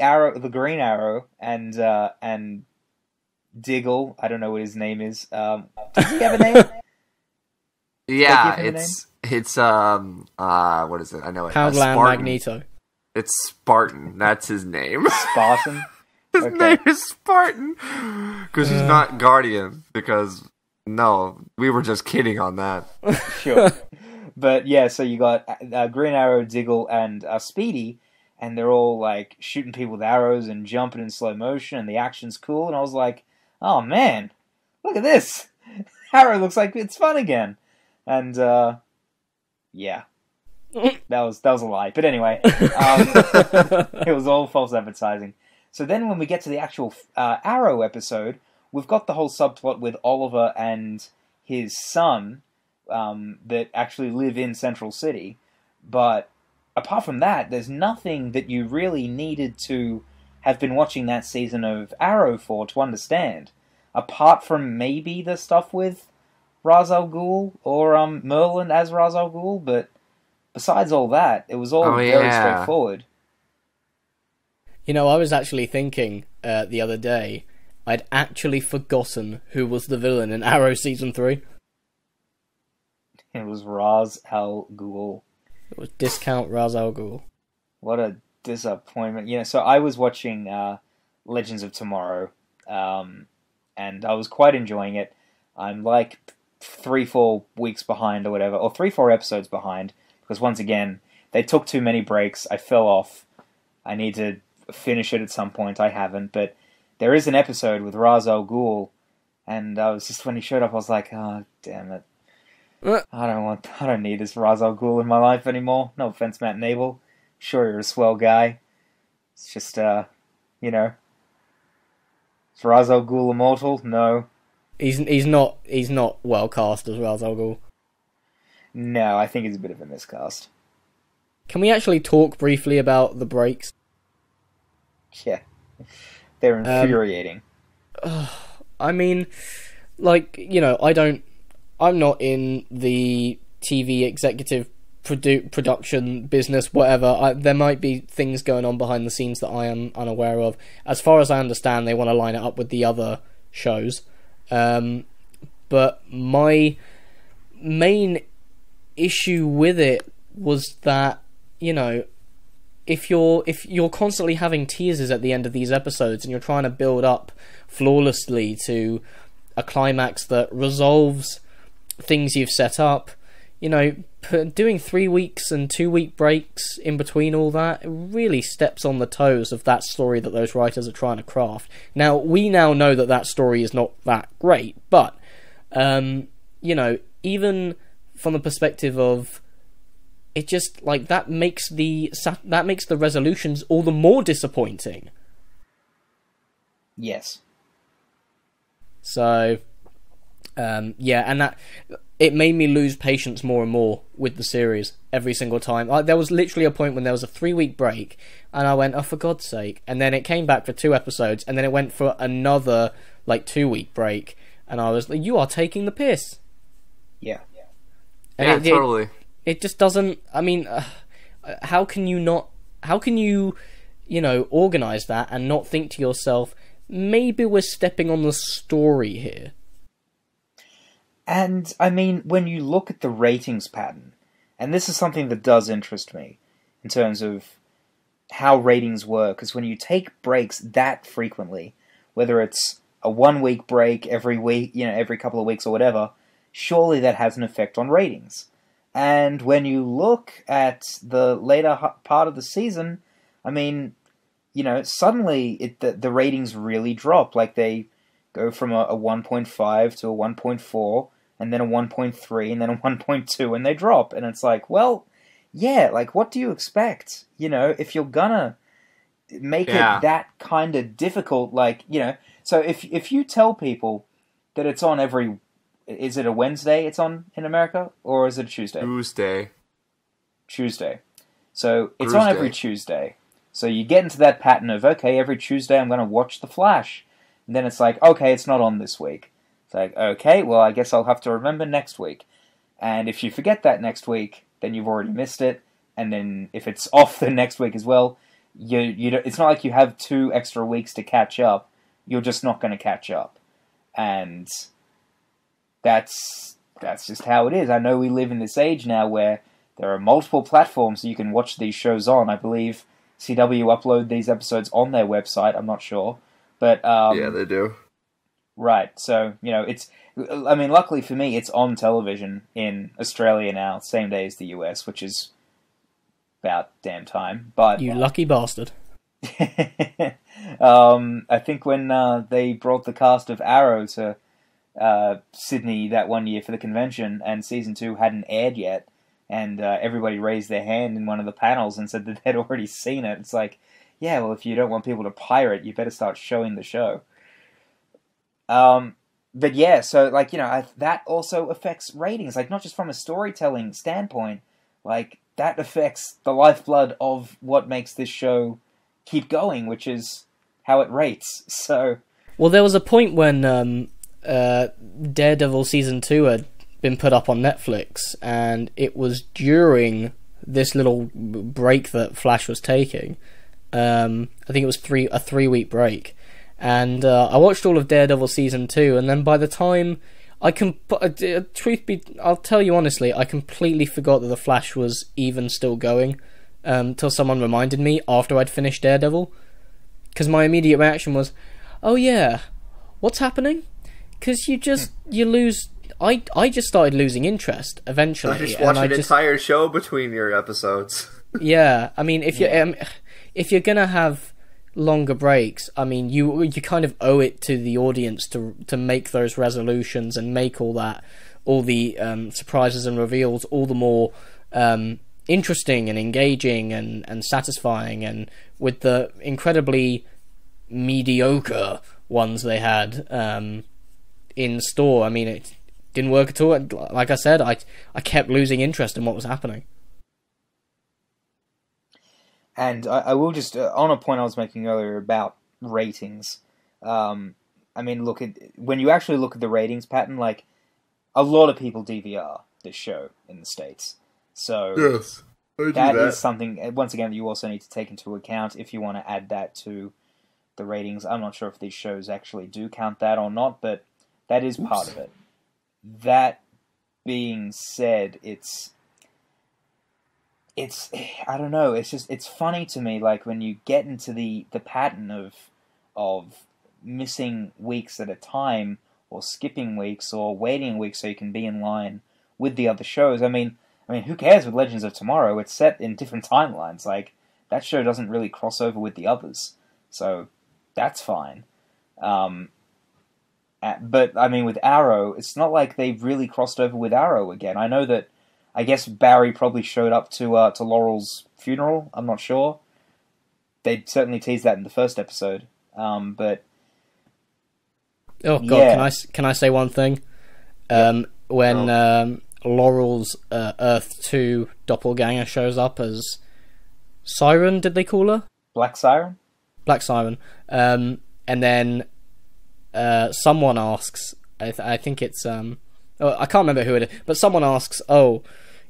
Green Arrow, and Diggle. I don't know what his name is. Does he have a name? Yeah, it's what is it? I know it. Poundland Magneto. It's Spartan. That's his name. Spartan. His name is Spartan because he's not Guardian. Because no, we were just kidding on that. Sure, but yeah. So you got Green Arrow, Diggle, and Speedy, and they're all like shooting people with arrows and jumping in slow motion, and the action's cool. And I was like, oh man, look at this! Arrow looks like it's fun again. And yeah. That was a lie. But anyway, it was all false advertising. So then when we get to the actual Arrow episode, we've got the whole subplot with Oliver and his son that actually live in Central City. But apart from that, there's nothing that you really needed to have been watching that season of Arrow for to understand. Apart from maybe the stuff with Ra's al Ghul or Merlin as Ra's al Ghul, but besides all that, it was all very straightforward. I was actually thinking the other day, I'd actually forgotten who was the villain in Arrow Season 3. It was Ra's al Ghul. It was Discount Ra's al Ghul. What a disappointment. So I was watching Legends of Tomorrow and I was quite enjoying it. I'm like 3-4 weeks behind or whatever, or 3-4 episodes behind, because once again, they took too many breaks. I fell off. I need to finish it at some point. I haven't, but there is an episode with Ra's al Ghul, and I was just, when he showed up, I was like, oh, damn it. I don't need this Ra's al Ghul in my life anymore. No offense, Matt Nable. Sure, you're a swell guy. It's just, you know. Is Ra's al Ghul immortal? No. He's not well cast as Ra's al Ghul. No, I think he's a bit of a miscast. Can we actually talk briefly about the breaks? Yeah. They're infuriating. I mean, like, you know, I'm not in the TV executive production business, whatever. There might be things going on behind the scenes that I am unaware of. As far as I understand, they want to line it up with the other shows. But my main issue with it was that, you know, if you're constantly having teasers at the end of these episodes and you're trying to build up flawlessly to a climax that resolves things you've set up, you know, doing 3 weeks and 2 week breaks in between all that, it really steps on the toes of that story that those writers are trying to craft. Now, we now know that story is not that great, but, you know, even from the perspective of, it just, like, that makes the resolutions all the more disappointing. Yes. So, yeah, and that, it made me lose patience more and more with the series every single time. There was literally a point when there was a 3 week break, and I went, oh, for God's sake. And then it came back for 2 episodes, and then it went for another, like, 2 week break, and I was like, you are taking the piss. Yeah. And Totally. It just doesn't, I mean, how can you, you know, organise that and not think to yourself, maybe we're stepping on the story here? And, I mean, when you look at the ratings pattern, and this is something that does interest me, in terms of how ratings work, because when you take breaks that frequently, whether it's a 1 week break every week, you know, every couple of weeks or whatever, surely that has an effect on ratings. And when you look at the later part of the season, I mean, you know, suddenly the ratings really drop. Like, they go from a 1.5 to a 1.4, and then a 1.3, and then a 1.2, and they drop. And it's like, well, yeah, like, what do you expect? You know, if you're gonna make it that kind of difficult, like, you know, so if you tell people that it's on every... Is it a Wednesday it's on in America, or is it a Tuesday? Tuesday. So it's on every Tuesday. So you get into that pattern of, okay, every Tuesday I'm going to watch The Flash. And then it's like, okay, it's not on this week. It's like, okay, well, I guess I'll have to remember next week. And if you forget that next week, then you've already missed it. And then if it's off the next week as well, it's not like you have 2 extra weeks to catch up. You're just not going to catch up. And... That's just how it is. I know we live in this age now where there are multiple platforms you can watch these shows on. I believe CW upload these episodes on their website. I'm not sure, but yeah, they do. Right. So, you know, I mean, luckily for me, it's on television in Australia now, same day as the US, which is about damn time. But you lucky bastard. I think when they brought the cast of Arrow to Sydney that one year for the convention, and season 2 hadn't aired yet, and everybody raised their hand in one of the panels and said that they'd already seen it. It's like, yeah, well, if you don't want people to pirate, you better start showing the show. But yeah, so, like, you know, that also affects ratings, like, not just from a storytelling standpoint, like, that affects the lifeblood of what makes this show keep going, which is how it rates. So, well, there was a point when Daredevil Season 2 had been put up on Netflix, and it was during this little break that Flash was taking. I think it was a 3 week break, and I watched all of Daredevil Season 2, and then by the time I'll tell you honestly, I completely forgot that the Flash was even still going, till someone reminded me after I'd finished Daredevil, because my immediate reaction was, oh yeah, what's happening? Because you lose. I just started losing interest eventually. I just watched an entire show between your episodes. Yeah, I mean, if you're gonna have longer breaks, I mean, you kind of owe it to the audience to make those resolutions and make all the surprises and reveals all the more interesting and engaging and satisfying. And with the incredibly mediocre ones they had in store, I mean, it didn't work at all. Like I said, I kept losing interest in what was happening. And I will just, on a point I was making earlier about ratings, I mean, when you actually look at the ratings pattern, like, a lot of people DVR this show in the States. So yes, that is something, once again, that you also need to take into account if you want to add that to the ratings. I'm not sure if these shows actually do count that or not, but that is part of it. That being said, it's I don't know, it's funny to me, like, when you get into the pattern of missing weeks at a time, or skipping weeks, or waiting weeks so you can be in line with the other shows. I mean, who cares with Legends of Tomorrow? It's set in different timelines. Like, that show doesn't really cross over with the others, so that's fine. But, I mean, with Arrow, it's not like they've really crossed over with Arrow again. I know that, I guess Barry probably showed up to Laurel's funeral. I'm not sure. They certainly teased that in the first episode. But oh god, yeah. can I say one thing? When Laurel's Earth 2 doppelganger shows up as Siren, did they call her? Black Siren? Black Siren. And then someone asks, I think it's I can't remember who it is, but someone asks, "Oh,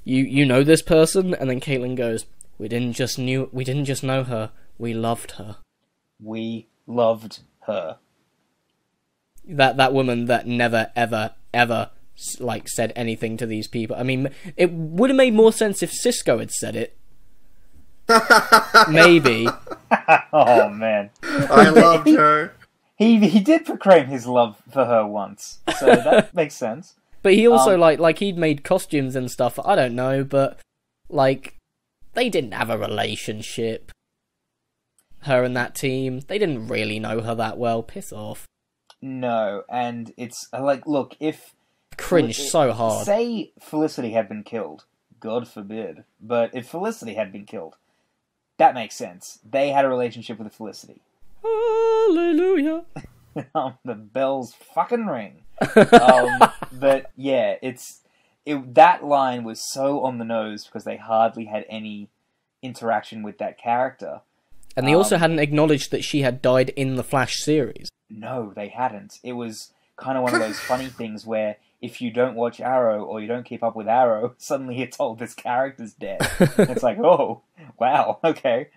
you know this person?" And then Caitlin goes, "We didn't just know her. We loved her. We loved her." That woman that never ever like said anything to these people. I mean, it would have made more sense if Cisco had said it. Maybe. Oh man, I loved her. He did proclaim his love for her once, so that makes sense. But he also like he'd made costumes and stuff. I don't know, but like they didn't have a relationship. Her and that team, they didn't really know her that well. Piss off. No, and it's like, look, if cringe so hard. Say Felicity had been killed, God forbid, but if Felicity had been killed, that makes sense. They had a relationship with Felicity. Hallelujah. The bells fucking ring. But yeah, that line was so on the nose because they hardly had any interaction with that character. And they also hadn't acknowledged that she had died in the Flash series. No, they hadn't. It was kind of one of those funny things where if you don't watch Arrow or you don't keep up with Arrow, suddenly you're told this character's dead. It's like, oh, wow, okay.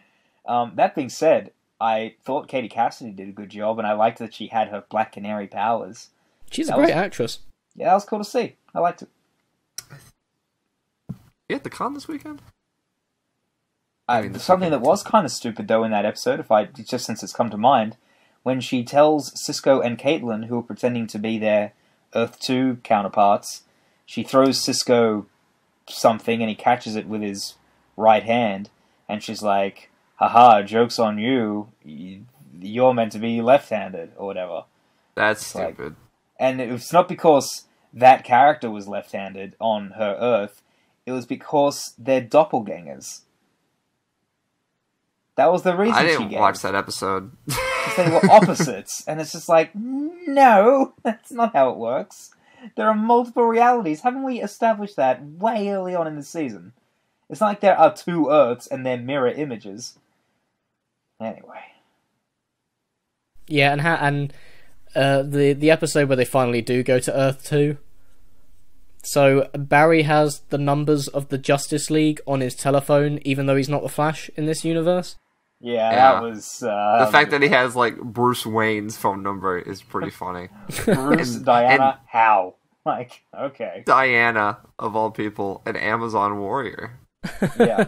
That being said, I thought Katie Cassidy did a good job, and I liked that she had her Black Canary powers. She's a great actress. Yeah, that was cool to see. I liked it. You at the con this weekend? Something that was kind of stupid, though, in that episode, just since it's come to mind, when she tells Cisco and Caitlin, who are pretending to be their Earth 2 counterparts, she throws Cisco something, and he catches it with his right hand, and she's like, haha, joke's on you, you're meant to be left-handed, or whatever. That's stupid. And it's not because that character was left-handed on her Earth, it was because they're doppelgangers. That was the reason she gave. I didn't watch that episode. Because they were opposites, and it's just like, no, that's not how it works. There are multiple realities. Haven't we established that way early on in the season? It's not like there are two Earths and they're mirror images. Anyway. Yeah, and the episode where they finally do go to Earth 2. So Barry has the numbers of the Justice League on his telephone, even though he's not the Flash in this universe. Yeah, that was... the fact that he has, like, Bruce Wayne's phone number is pretty funny. Bruce, Diana, how? Like, okay. Diana, of all people, an Amazon warrior. Yeah.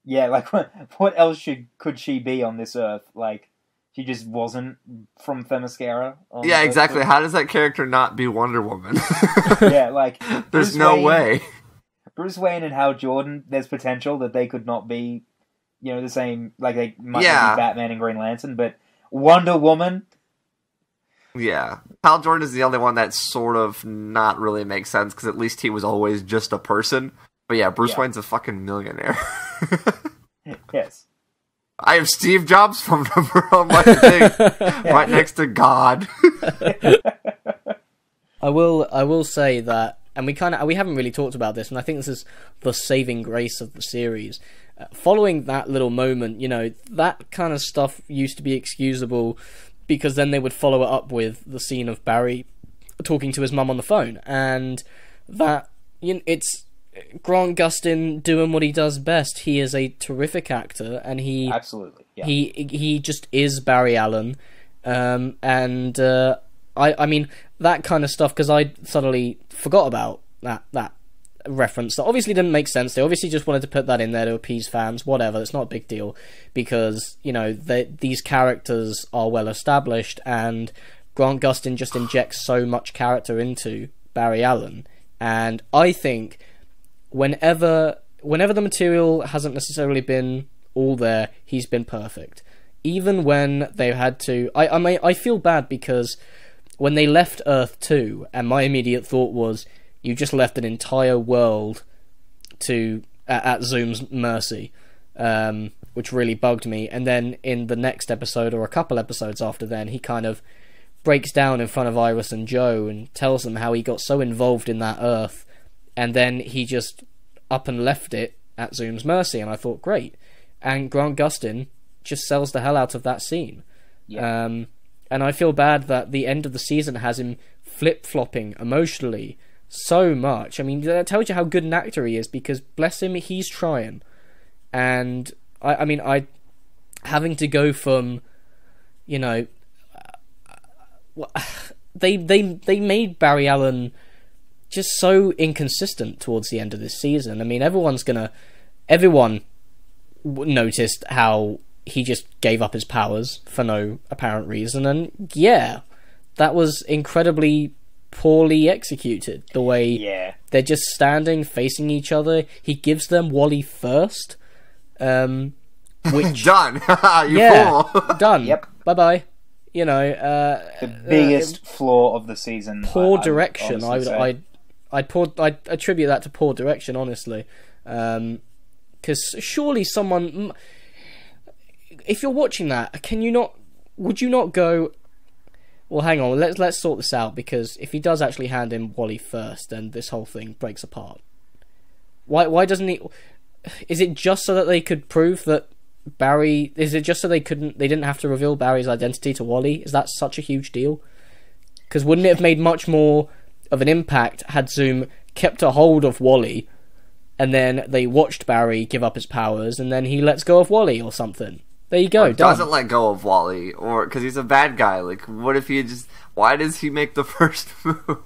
Yeah, like, what else could she be on this Earth? Like, She just wasn't from Themyscira. Yeah, exactly. How does that character not be Wonder Woman? Yeah, like... There's no way. Bruce Wayne and Hal Jordan, there's potential that they could not be, the same... Like, they might not be Batman and Green Lantern, but Wonder Woman... Yeah. Hal Jordan is the only one that sort of not really makes sense, because at least he was always just a person. But yeah, Bruce Wayne's a fucking millionaire. Yes. I have Steve Jobs' phone number on my thing, right next to God. I will say that, and we haven't really talked about this, and I think this is the saving grace of the series. Following that little moment, that kind of stuff used to be excusable, because then they would follow it up with the scene of Barry talking to his mum on the phone, and that it's Grant Gustin doing what he does best. He is a terrific actor, and he absolutely he just is Barry Allen, and I mean that kind of stuff, because I suddenly forgot about that reference that obviously didn't make sense. They obviously just wanted to put that in there to appease fans. Whatever, it's not a big deal, because these characters are well established, and Grant Gustin just injects so much character into Barry Allen. And I think whenever the material hasn't necessarily been all there, he's been perfect. Even when they had to, I feel bad, because when they left Earth 2, and my immediate thought was, you just left an entire world at Zoom's mercy, which really bugged me. And then in the next episode, or a couple episodes after then, he kind of breaks down in front of Iris and Joe and tells them how he got so involved in that Earth, and then he just up and left it at Zoom's mercy. And I thought, great. And Grant Gustin just sells the hell out of that scene. Yeah. And I feel bad that the end of the season has him flip-flopping emotionally so much. I mean, that tells you how good an actor he is, because bless him, he's trying. And I mean, having to go from, they made Barry Allen just so inconsistent towards the end of this season. I mean, everyone noticed how he just gave up his powers for no apparent reason, and yeah, that was incredibly poorly executed. The way they're just standing facing each other. He gives them Wally first, which done. Fool. Done. Yep. Bye bye. The biggest flaw of the season. Poor direction. I'd attribute that to poor direction, honestly, because surely someone, if you're watching that, would you not go, well, hang on, let's sort this out, because if he does actually hand in Wally first, then this whole thing breaks apart. Why doesn't he? Is it just so that they could prove that Barry? Is it just so they didn't have to reveal Barry's identity to Wally? Is that such a huge deal? Because wouldn't it have made much more of an impact had Zoom kept a hold of Wally, and then they watched Barry give up his powers, and then he lets go of Wally or something? There you go. Or doesn't let go of Wally, or because he's a bad guy. Like, what if he just? Why does he make the first move?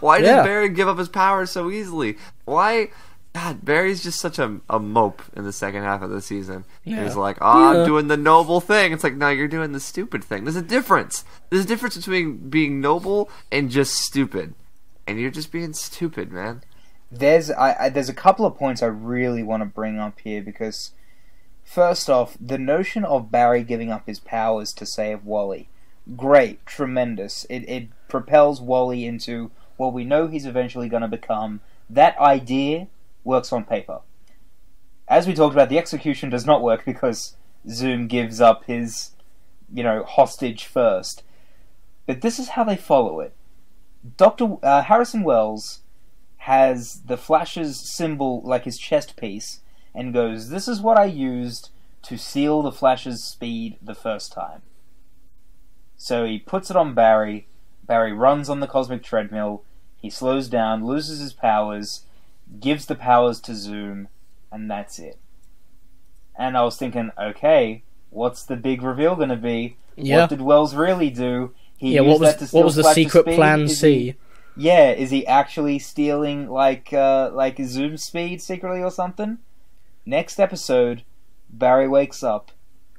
Why does Barry give up his powers so easily? Why? God, Barry's just such a mope in the second half of the season. Yeah. He's like, I'm doing the noble thing. It's like, no, you're doing the stupid thing. There's a difference. There's a difference between being noble and just stupid. And you're just being stupid, man. There's a couple of points I really want to bring up here, because first off, the notion of Barry giving up his powers to save Wally, great, tremendous. It propels Wally into what we know he's eventually going to become. That idea works on paper. As we talked about, the execution does not work, because Zoom gives up his, hostage first. But this is how they follow it. Dr. Harrison Wells has the Flash's symbol, like his chest piece, and goes, this is what I used to seal the Flash's speed the first time. So he puts it on Barry. Barry runs on the cosmic treadmill. He slows down, loses his powers, gives the powers to Zoom, and that's it. And I was thinking, okay, what's the big reveal going to be? Yeah. What did Wells really do? What was the secret plan C? Is he actually stealing like Zoom speed secretly or something? Next episode, Barry wakes up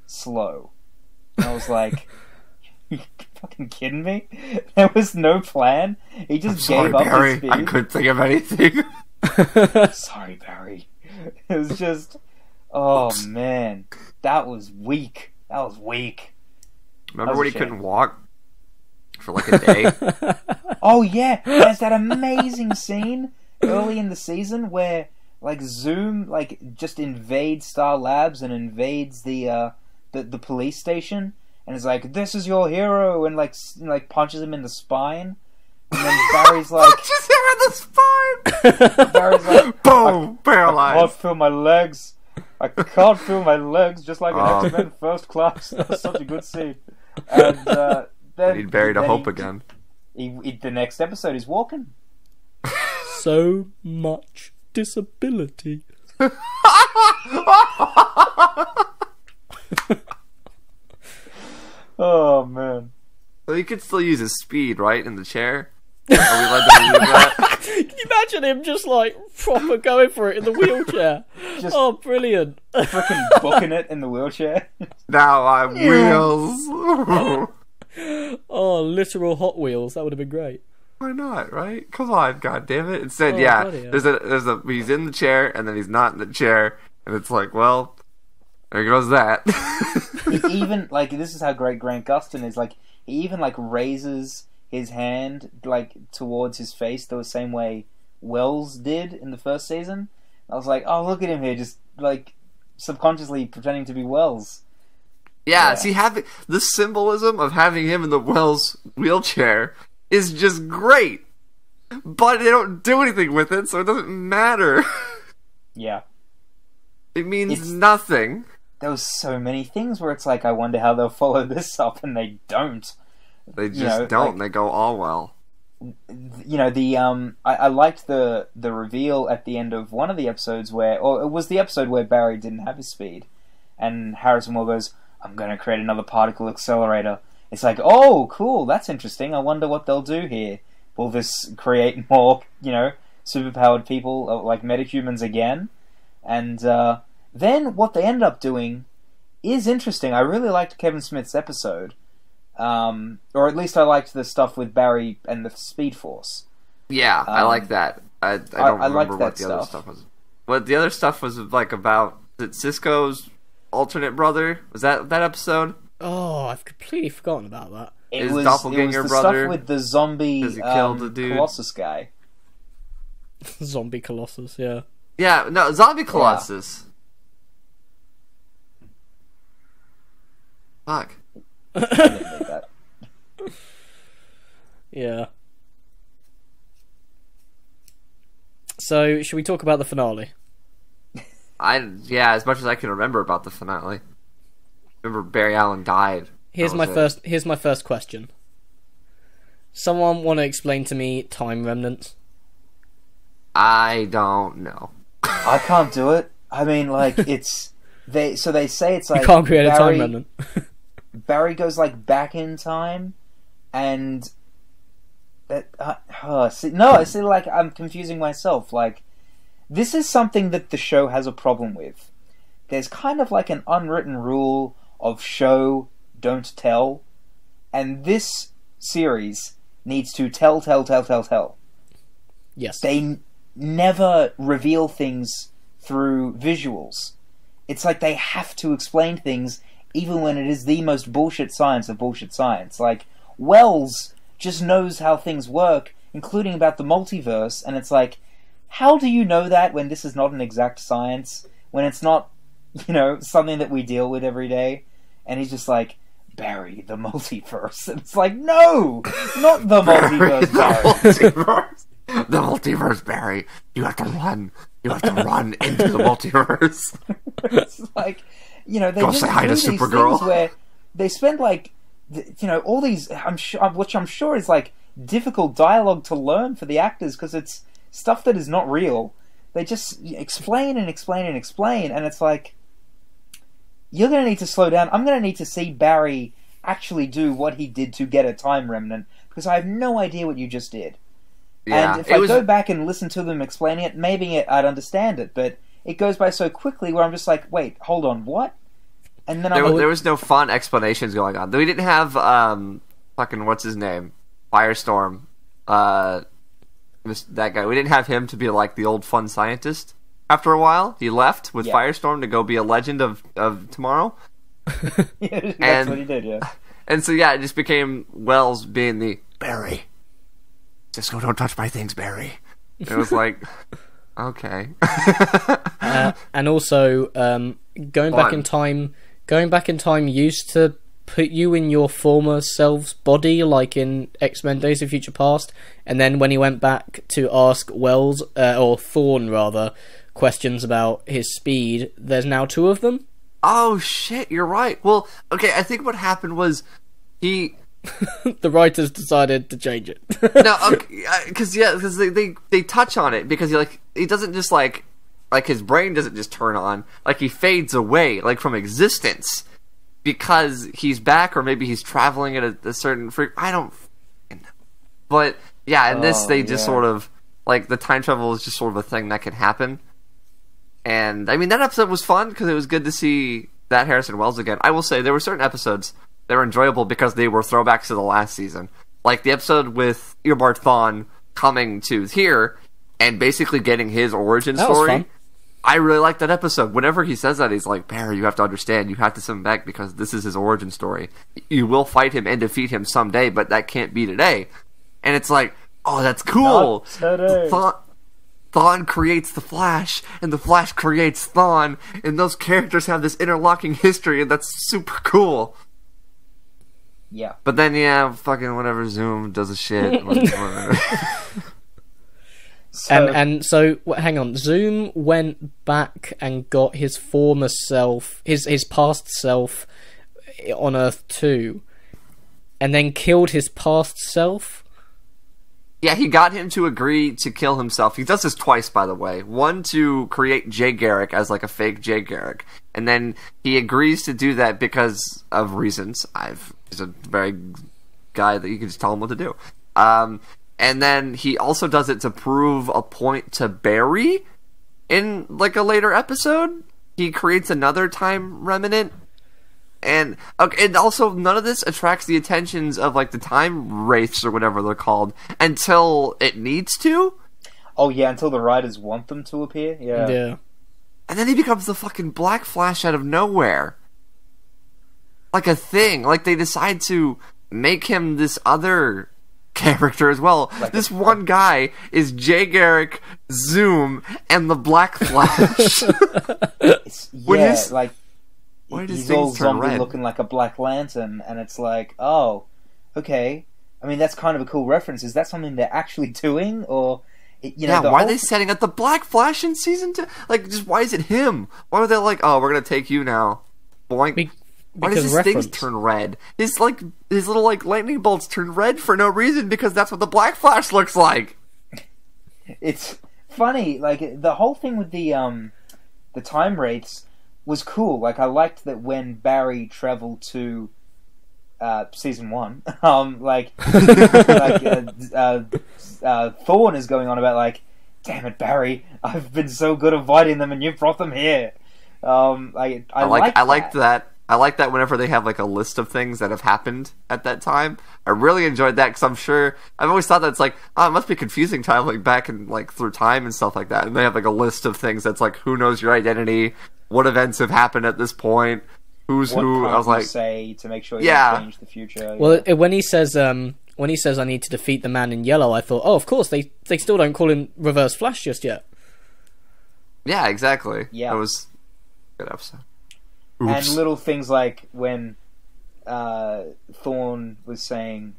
slow. And I was like, you fucking kidding me? There was no plan. He just gave up Barry. his speed. I couldn't think of anything. Sorry, Barry. It was just, oh man, that was weak. That was weak. Remember when he couldn't walk for like a day? Oh yeah, there's that amazing scene early in the season where like Zoom like just invades Star Labs and invades the police station, and is like, "This is your hero," and like punches him in the spine, and then Barry's like, punches him in the spine. Barry's like, boom, I paralyzed. can't feel my legs. I can't feel my legs, just like an X-Men First Class. That was such a good scene. And then He'd buried a hope again. The next episode is walking. So much disability. Oh man. So he could still use his speed, right, in the chair? Are we allowed to use that? Can you imagine him just like proper going for it in the wheelchair? Just Oh, brilliant. freaking booking it in the wheelchair. Now I'm wheels. Oh, literal Hot Wheels. That would have been great. Why not, right? Come on, god damn it. Instead, Oh, yeah, bloody hell. there's a he's in the chair and then he's not in the chair, and it's like, well, there goes that. He even like, this is how great Grant Gustin is. Like, he even like raises his hand like towards his face the same way Wells did in the first season. I was like, oh, look at him here, just like subconsciously pretending to be Wells. Yeah, Yeah. see, having the symbolism of having him in the Wells wheelchair is just great, but they don't do anything with it, so it doesn't matter. Yeah. It means It's- nothing. There was so many things where it's like, I wonder how they'll follow this up, and they don't. They just know, don't. like- They go all well. You know, the I liked the reveal at the end of one of the episodes or it was the episode where Barry didn't have his speed, and Harrison Moore goes, "I'm going to create another particle accelerator." It's like, oh, cool, that's interesting. I wonder what they'll do here. Will this create more, superpowered people like metahumans again? And then what they ended up doing is interesting. I really liked Kevin Smith's episode. Or at least I liked the stuff with Barry and the Speed Force. Yeah, I like that. I don't I liked remember that what the other stuff. stuff was. What the other stuff was like about Cisco's alternate brother? Was that episode? Oh, I've completely forgotten about that. It His was doppelganger the brother, stuff with the zombie does he kill the dude? Colossus guy. Zombie Colossus, yeah. Yeah, no, Zombie Colossus. Fuck. I didn't think that. Yeah. So, should we talk about the finale? Yeah, as much as I can remember about the finale. Remember Barry Allen died. Here's That my was it. Here's my first question. Someone want to explain to me time remnants? I don't know. I can't do it. I mean, like, it's they say it's like You can't create a time Barry- remnant. Barry goes like back in time, and that see, like, I'm confusing myself. Like, this is something that the show has a problem with. There's kind of like an unwritten rule of show, don't tell, and this series needs to tell. Yes. They never reveal things through visuals. It's like they have to explain things even when it is the most bullshit science of bullshit science. Like, Wells just knows how things work, including about the multiverse, and it's like, how do you know that when this is not an exact science? When it's not, something that we deal with every day? And he's just like, Barry, the multiverse. And it's like, no! Not the multiverse, Barry. The multiverse, Barry. You have to run. You have to run into the multiverse. It's like, they Go just say hi do to these Supergirl. things where they spend like, all these, which I'm sure is like difficult dialogue to learn for the actors because it's stuff that is not real. They just explain and explain and explain, and it's like, you're going to need to slow down. I'm going to need to see Barry actually do what he did to get a time remnant, because I have no idea what you just did. Yeah, And if I go back and listen to them explaining it, maybe I'd understand it, but it goes by so quickly where I'm just like, wait, hold on, what? And then there was no fun explanations going on. We didn't have fucking what's his name, Firestorm, that guy. We didn't have him to be like the old fun scientist. After a while, he left with Firestorm to go be a legend of tomorrow. Yeah, that's what he did. Yeah. And so it just became Wells being the Barry. Cisco, don't touch my things, Barry. And it was like, okay. And also, going back in time used to put you in your former self's body, like in X-Men Days of Future Past, and then when he went back to ask Wells, or Thorne rather, questions about his speed, there's now two of them. Oh shit, you're right. Well, okay, I think what happened was he... The writers decided to change it. No, because they touch on it, because he doesn't just like his brain doesn't just turn on, like he fades away like from existence because he's back, or maybe he's traveling at a certain I don't know. But yeah, in this they just sort of like the time travel is just sort of a thing that can happen. And I mean that episode was fun because it was good to see that Harrison Wells again. I will say there were certain episodes that were enjoyable because they were throwbacks to the last season. Like the episode with Eobard Thawne coming to here and basically getting his origin story. I really like that episode. Whenever he says that, he's like, Barry, you have to understand, you have to send him back because this is his origin story. You will fight him and defeat him someday, but that can't be today. And it's like, oh, that's cool. Thawne creates the Flash, and the Flash creates Thawne, and those characters have this interlocking history, and that's super cool. Yeah. But then, fucking whatever, Zoom does a shit. So hang on. Zoom went back and got his former self, his past self, on Earth 2, and then killed his past self. Yeah, he got him to agree to kill himself. He does this twice, by the way. One, to create Jay Garrick as like a fake Jay Garrick. And then he agrees to do that because of reasons. He's a very guy that you can just tell him what to do. And then he also does it to prove a point to Barry in like a later episode. He creates another time remnant. And also none of this attracts the attentions of like the time wraiths or whatever they're called until it needs to. Oh yeah, until the writers want them to appear. Yeah. And then he becomes the fucking Black Flash out of nowhere. Like a thing. Like they decide to make him this other character as well. Like this one guy is Jay Garrick, Zoom, and the Black Flash. He's all zombie looking like a Black Lantern, and it's like, oh, okay. I mean, that's kind of a cool reference. Is that something they're actually doing, or why are they setting up the Black Flash in season 2? Like, just why is it him? Why are they like, oh, we're gonna take you now? Why does his things turn red? His little like lightning bolts turn red for no reason because that's what the Black Flash looks like. It's funny, like the whole thing with the time wraiths was cool. Like I liked that when Barry traveled to season 1, Thorne is going on about like, damn it, Barry, I've been so good at fighting them, and you've brought them here. I like that. I like that whenever they have like a list of things that have happened at that time. I really enjoyed that because I'm sure I've always thought that it's like, oh, it must be confusing traveling back and like through time and stuff like that. And they have like a list of things that's like, who knows your identity, what events have happened at this point, who's who. I was like, say to make sure you don't change the future. Well, when he says I need to defeat the Man in Yellow, I thought, oh, of course they still don't call him Reverse Flash just yet. Yeah, exactly. Yeah, that was a good episode. Oops. And little things like when Thorne was saying,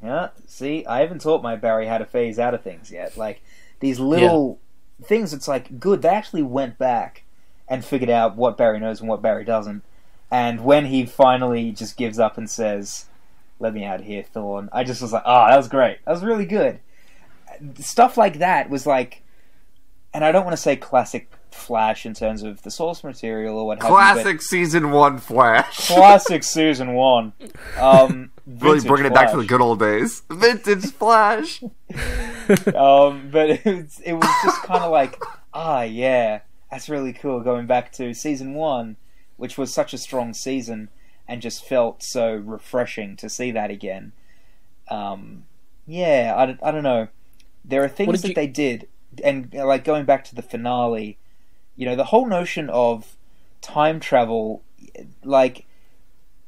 see, I haven't taught my Barry how to phase out of things yet. Like, these little things, it's like, good, they actually went back and figured out what Barry knows and what Barry doesn't. And when he finally just gives up and says, let me out of here, Thorne, I just was like, that was great. That was really good. Stuff like that was like, and I don't want to say classic Flash in terms of the source material or what have you. Classic season 1 Flash. Classic season 1. Really bringing it back to the good old days. Vintage Flash. But it was just kind of like, yeah, that's really cool. Going back to season 1, which was such a strong season, and just felt so refreshing to see that again. Yeah, I don't know. There are things that they did, and like going back to the finale, you know, the whole notion of time travel, like,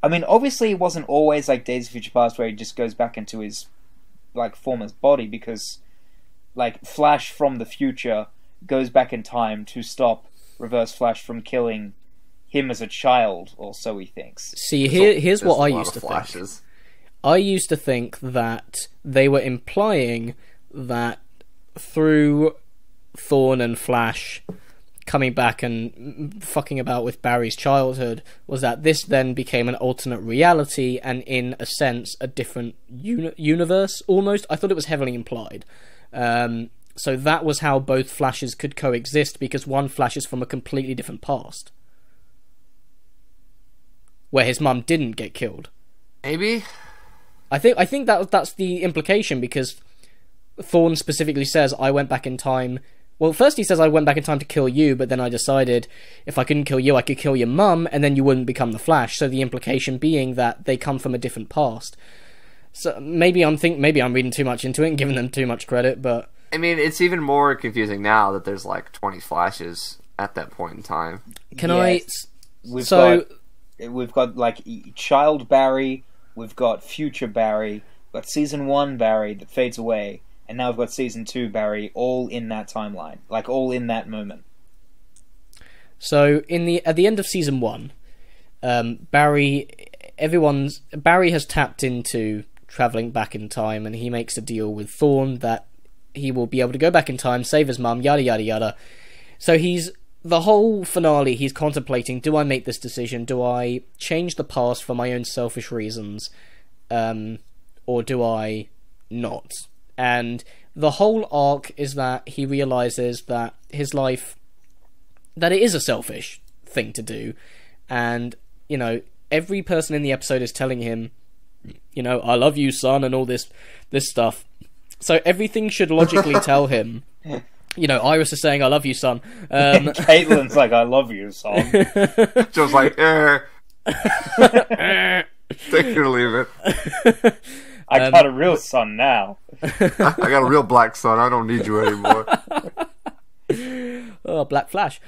I mean, obviously it wasn't always like Days of Future Past where he just goes back into his like former body, because like Flash from the future goes back in time to stop Reverse Flash from killing him as a child, or so he thinks. See, here's what I used to think. I used to think that they were implying that through Thorn and Flash coming back and fucking about with Barry's childhood, was that this then became an alternate reality and, in a sense, a different universe, almost. I thought it was heavily implied. So that was how both Flashes could coexist, because one Flash is from a completely different past, where his mum didn't get killed. Maybe? I think that's the implication, because Thorn specifically says, I went back in time. Well, first he says, I went back in time to kill you, but then I decided if I couldn't kill you, I could kill your mum, and then you wouldn't become the Flash. So the implication being that they come from a different past. So maybe I'm reading too much into it and giving them too much credit, but I mean, it's even more confusing now that there's like 20 Flashes at that point in time. We've got like child Barry, we've got future Barry, we've got season 1 Barry that fades away, and now we've got season 2 Barry, all in that timeline, like all in that moment. So at the end of season 1, Barry has tapped into travelling back in time, and he makes a deal with Thorn that he will be able to go back in time, save his mum, yada yada yada. So the whole finale, he's contemplating, do I make this decision? Do I change the past for my own selfish reasons? Or do I not? And the whole arc is that he realises that his life, that it is a selfish thing to do. And, you know, every person in the episode is telling him, you know, I love you, son, and all this stuff. So everything should logically tell him. You know, Iris is saying, I love you, son. Caitlin's like, I love you, son. Just like, take it or leave it. I got a real son now. I got a real black son. I don't need you anymore. Oh, Black Flash.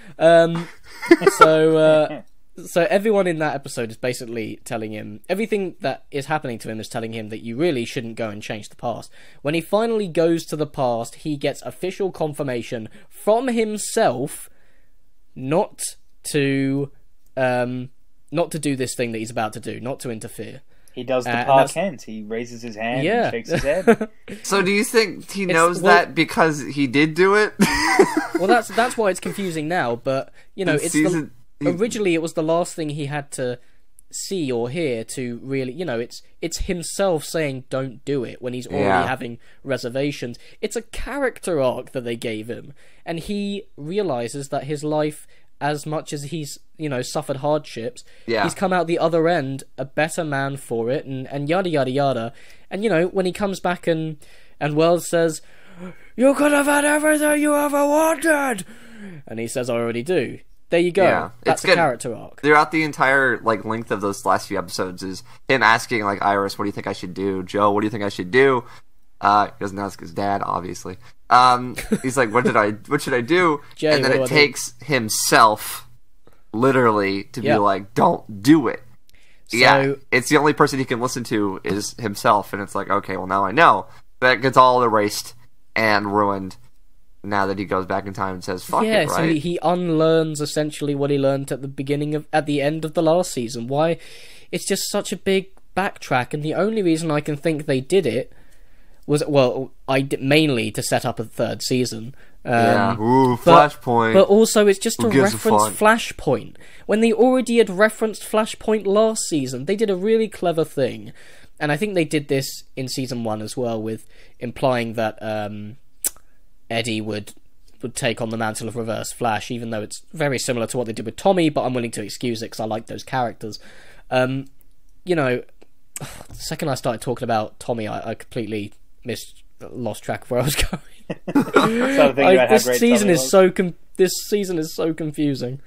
So everyone in that episode is basically telling him, everything that is happening to him is telling him that you really shouldn't go and change the past. When he finally goes to the past, he gets official confirmation from himself not to do this thing that he's about to do, not to interfere. He does the Park Kent. He raises his hand and shakes his head. So do you think he knows that because he did do it? Well, that's why it's confusing now, but, you know, originally it was the last thing he had to see or hear to really, you know, it's himself saying don't do it when he's already having reservations. It's a character arc that they gave him, and he realizes that his life, as much as he's, you know, suffered hardships, he's come out the other end a better man for it, and yada yada yada. And, you know, when he comes back and Wells says, you could have had everything you ever wanted, and he says, I already do. There you go. Yeah, that's a character arc. Throughout the entire like length of those last few episodes is him asking like Iris, what do you think I should do? Joe, what do you think I should do? He doesn't ask his dad, obviously. He's like, what should I do? Jay, and then it takes himself literally to be like, don't do it. So, it's the only person he can listen to is himself, and it's like, okay, well now I know. That gets all erased and ruined now that he goes back in time and says, fuck it, right? So he unlearns essentially what he learned at the end of the last season. Why? It's just such a big backtrack, and the only reason I can think they did it was, mainly to set up a third season. Flashpoint. But also it's just to reference Flashpoint. When they already had referenced Flashpoint last season, they did a really clever thing. And I think they did this in season 1 as well, with implying that Eddie would take on the mantle of Reverse Flash, even though it's very similar to what they did with Tommy, but I'm willing to excuse it because I like those characters. You know, the second I started talking about Tommy, I completely lost track of where I was going. This season is so confusing.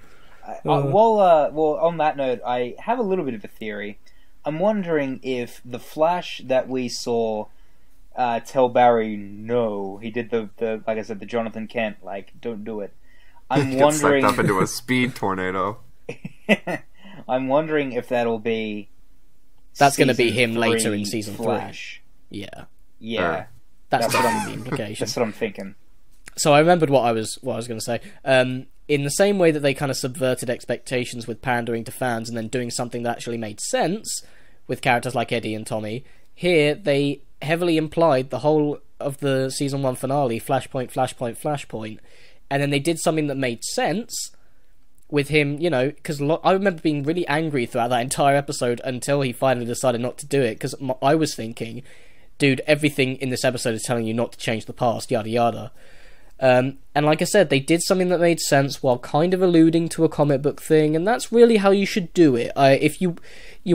Well, on that note, I have a little bit of a theory. I'm wondering if the Flash that we saw tell Barry no, he did the like I said, the Jonathan Kent, like, don't do it. I'm wondering sucked up into a speed tornado. I'm wondering if that'll be that's going to be him later in season Flash. 3. Yeah. Yeah. That's definitely the implication. That's what I'm thinking. So I remembered what I was going to say. In the same way that they kind of subverted expectations with pandering to fans and then doing something that actually made sense with characters like Eddie and Tommy, here they heavily implied the whole of the season 1 finale, Flashpoint, Flashpoint, Flashpoint, and then they did something that made sense with him, you know, because I remember being really angry throughout that entire episode until he finally decided not to do it, because I was thinking, dude, everything in this episode is telling you not to change the past, yada yada. And like I said, they did something that made sense while kind of alluding to a comic book thing, and that's really how you should do it. If you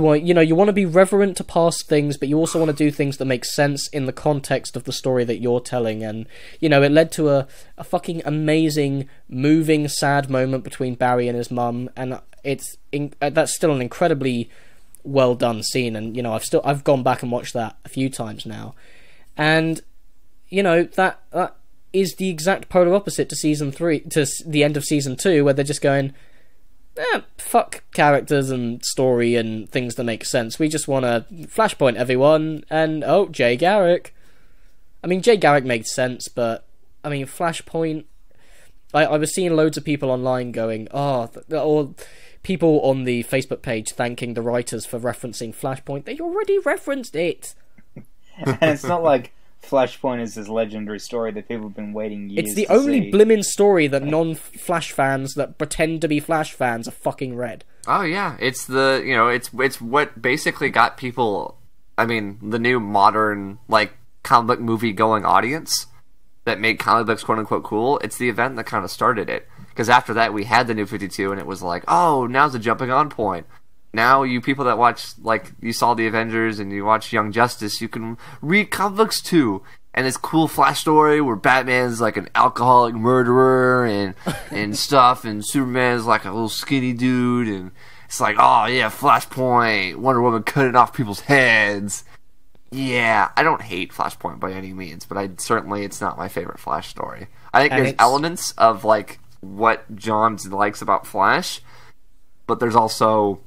want, you know, you want to be reverent to past things, but you also want to do things that make sense in the context of the story that you're telling. And you know, it led to a fucking amazing, moving, sad moment between Barry and his mum, and that's still an incredibly well done scene. And you know, I've gone back and watched that a few times now, and you know that is the exact polar opposite to season 3, to the end of season 2, where they're just going, fuck characters and story and things that make sense. We just want to Flashpoint everyone, and Jay Garrick. I mean, Jay Garrick made sense, but I mean, Flashpoint. I was seeing loads of people online going, or people on the Facebook page thanking the writers for referencing Flashpoint. They already referenced it. And it's not like Flashpoint is this legendary story that people have been waiting years to see. It's the only blimmin' story that non-Flash fans that pretend to be Flash fans are fucking read. Oh yeah, it's it's what basically got people, I mean, the new modern, like, comic book movie going audience that made comic books quote unquote cool. It's the event that kind of started it. Because after that we had the New 52 and it was like, oh, now's the jumping on point. Now, you people that watch, like, you saw the Avengers and you watch Young Justice, you can read comic books too. And this cool Flash story where Batman's like an alcoholic murderer and stuff, and Superman's like a little skinny dude, and it's like, oh yeah, Flashpoint, Wonder Woman cutting off people's heads. Yeah, I don't hate Flashpoint by any means, but it's not my favorite Flash story. I think there's elements of, like, what Jahns likes about Flash, but there's also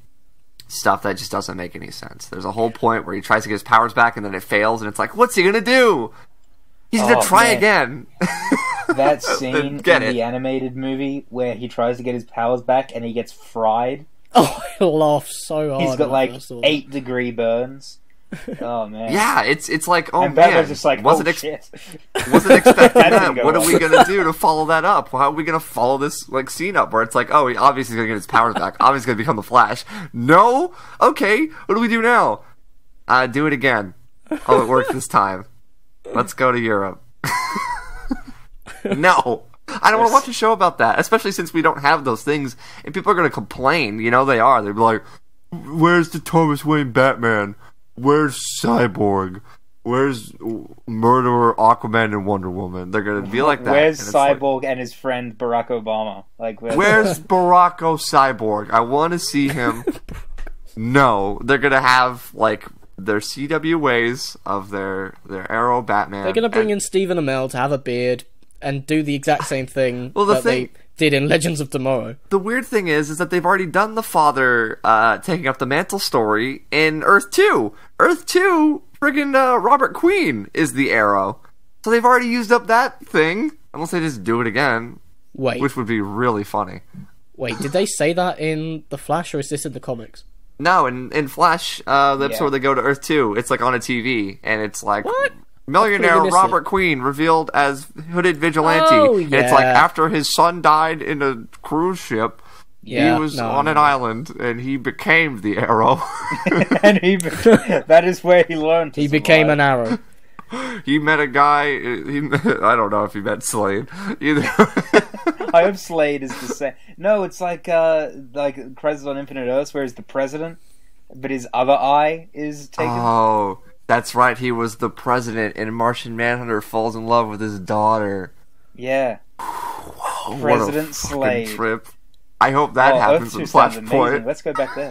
stuff that just doesn't make any sense. There's a whole point where he tries to get his powers back and then it fails, and it's like, what's he gonna do? He's gonna try again. That scene in the animated movie where he tries to get his powers back and he gets fried. Oh, I laughed so hard. He's got like 8-degree burns. Oh man. Yeah, it's like, oh and man, just like, wasn't shit. Wasn't expecting that. What are we gonna do to follow that up? How are we gonna follow this, like, scene up where it's like, oh, he obviously is gonna get his powers back. Obviously gonna become the Flash. No? Okay, what do we do now? Do it again. Oh, it worked this time. Let's go to Europe. No. I don't want to watch a show about that, especially since we don't have those things, and people are gonna complain. You know they are. They'd be like, where's the Thomas Wayne Batman? Where's Cyborg? Where's Murderer, Aquaman, and Wonder Woman? They're gonna be like that. Where's Cyborg and his friend Barack Obama? Like, where's Barack Cyborg? I want to see him. No, they're gonna have, like, their CW ways of their Arrow Batman. They're gonna bring in Stephen Amell to have a beard and do the exact same thing they did in Legends of Tomorrow. The weird thing is that they've already done the father taking up the mantle story in Earth 2. Earth 2, friggin' Robert Queen is the Arrow. So they've already used up that thing, unless they just do it again. Wait. Which would be really funny. Wait, did they say that in The Flash, or is this in the comics? No, in Flash, the episode where they go to Earth 2, it's like on a TV, and it's like... What? Millionaire Robert Queen revealed as hooded vigilante. Oh, yeah. And it's like after his son died in a cruise ship, he was on an island, and he became the Arrow. And that is where he learned to He survive. became an Arrow. He met a guy, I don't know if he met Slade. Either. I hope Slade is the same. No, it's like Crisis on Infinite Earths, where he's the president, but his other eye is taken. Oh, that's right, he was the president, and Martian Manhunter falls in love with his daughter. Yeah. Whoa, President what a Slade. trip. I hope that happens Earth in 2 sounds amazing. Flashpoint. Let's go back there.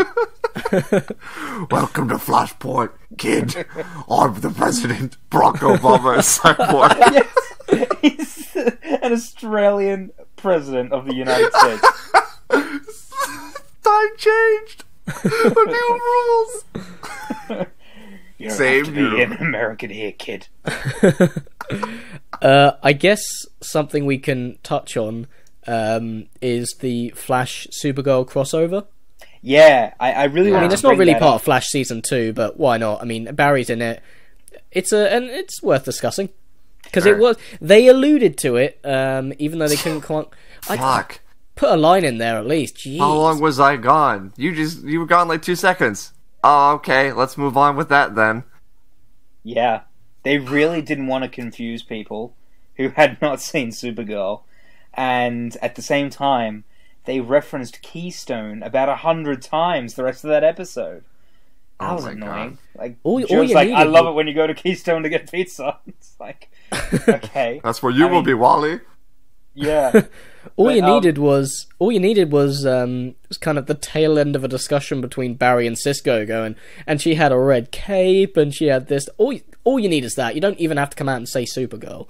Welcome to Flashpoint, kid. I'm the president. Barack Obama is Cyborg. Yes, he's an Australian president of the United States. Time changed. The new rules. You don't Same have to be an American here, kid. I guess something we can touch on is the Flash Supergirl crossover. Yeah, I really want to. I mean, it's not really part of Flash season 2, but why not? I mean, Barry's in it. And it's worth discussing because they alluded to it, even though they couldn't quite. Fuck. Put a line in there at least. Jeez. How long was I gone? You were gone like 2 seconds. Oh, okay. Let's move on with that then. Yeah, they really didn't want to confuse people who had not seen Supergirl, and at the same time, they referenced Keystone about 100 times the rest of that episode. That was annoying. God. Like, All Joe's you like, needed I love it when you go to Keystone to get pizza. It's like, okay, That's where you will be, Wally. yeah. All you needed was kind of the tail end of a discussion between Barry and Cisco going, and she had a red cape, and she had this. All you need is that. You don't even have to come out and say Supergirl.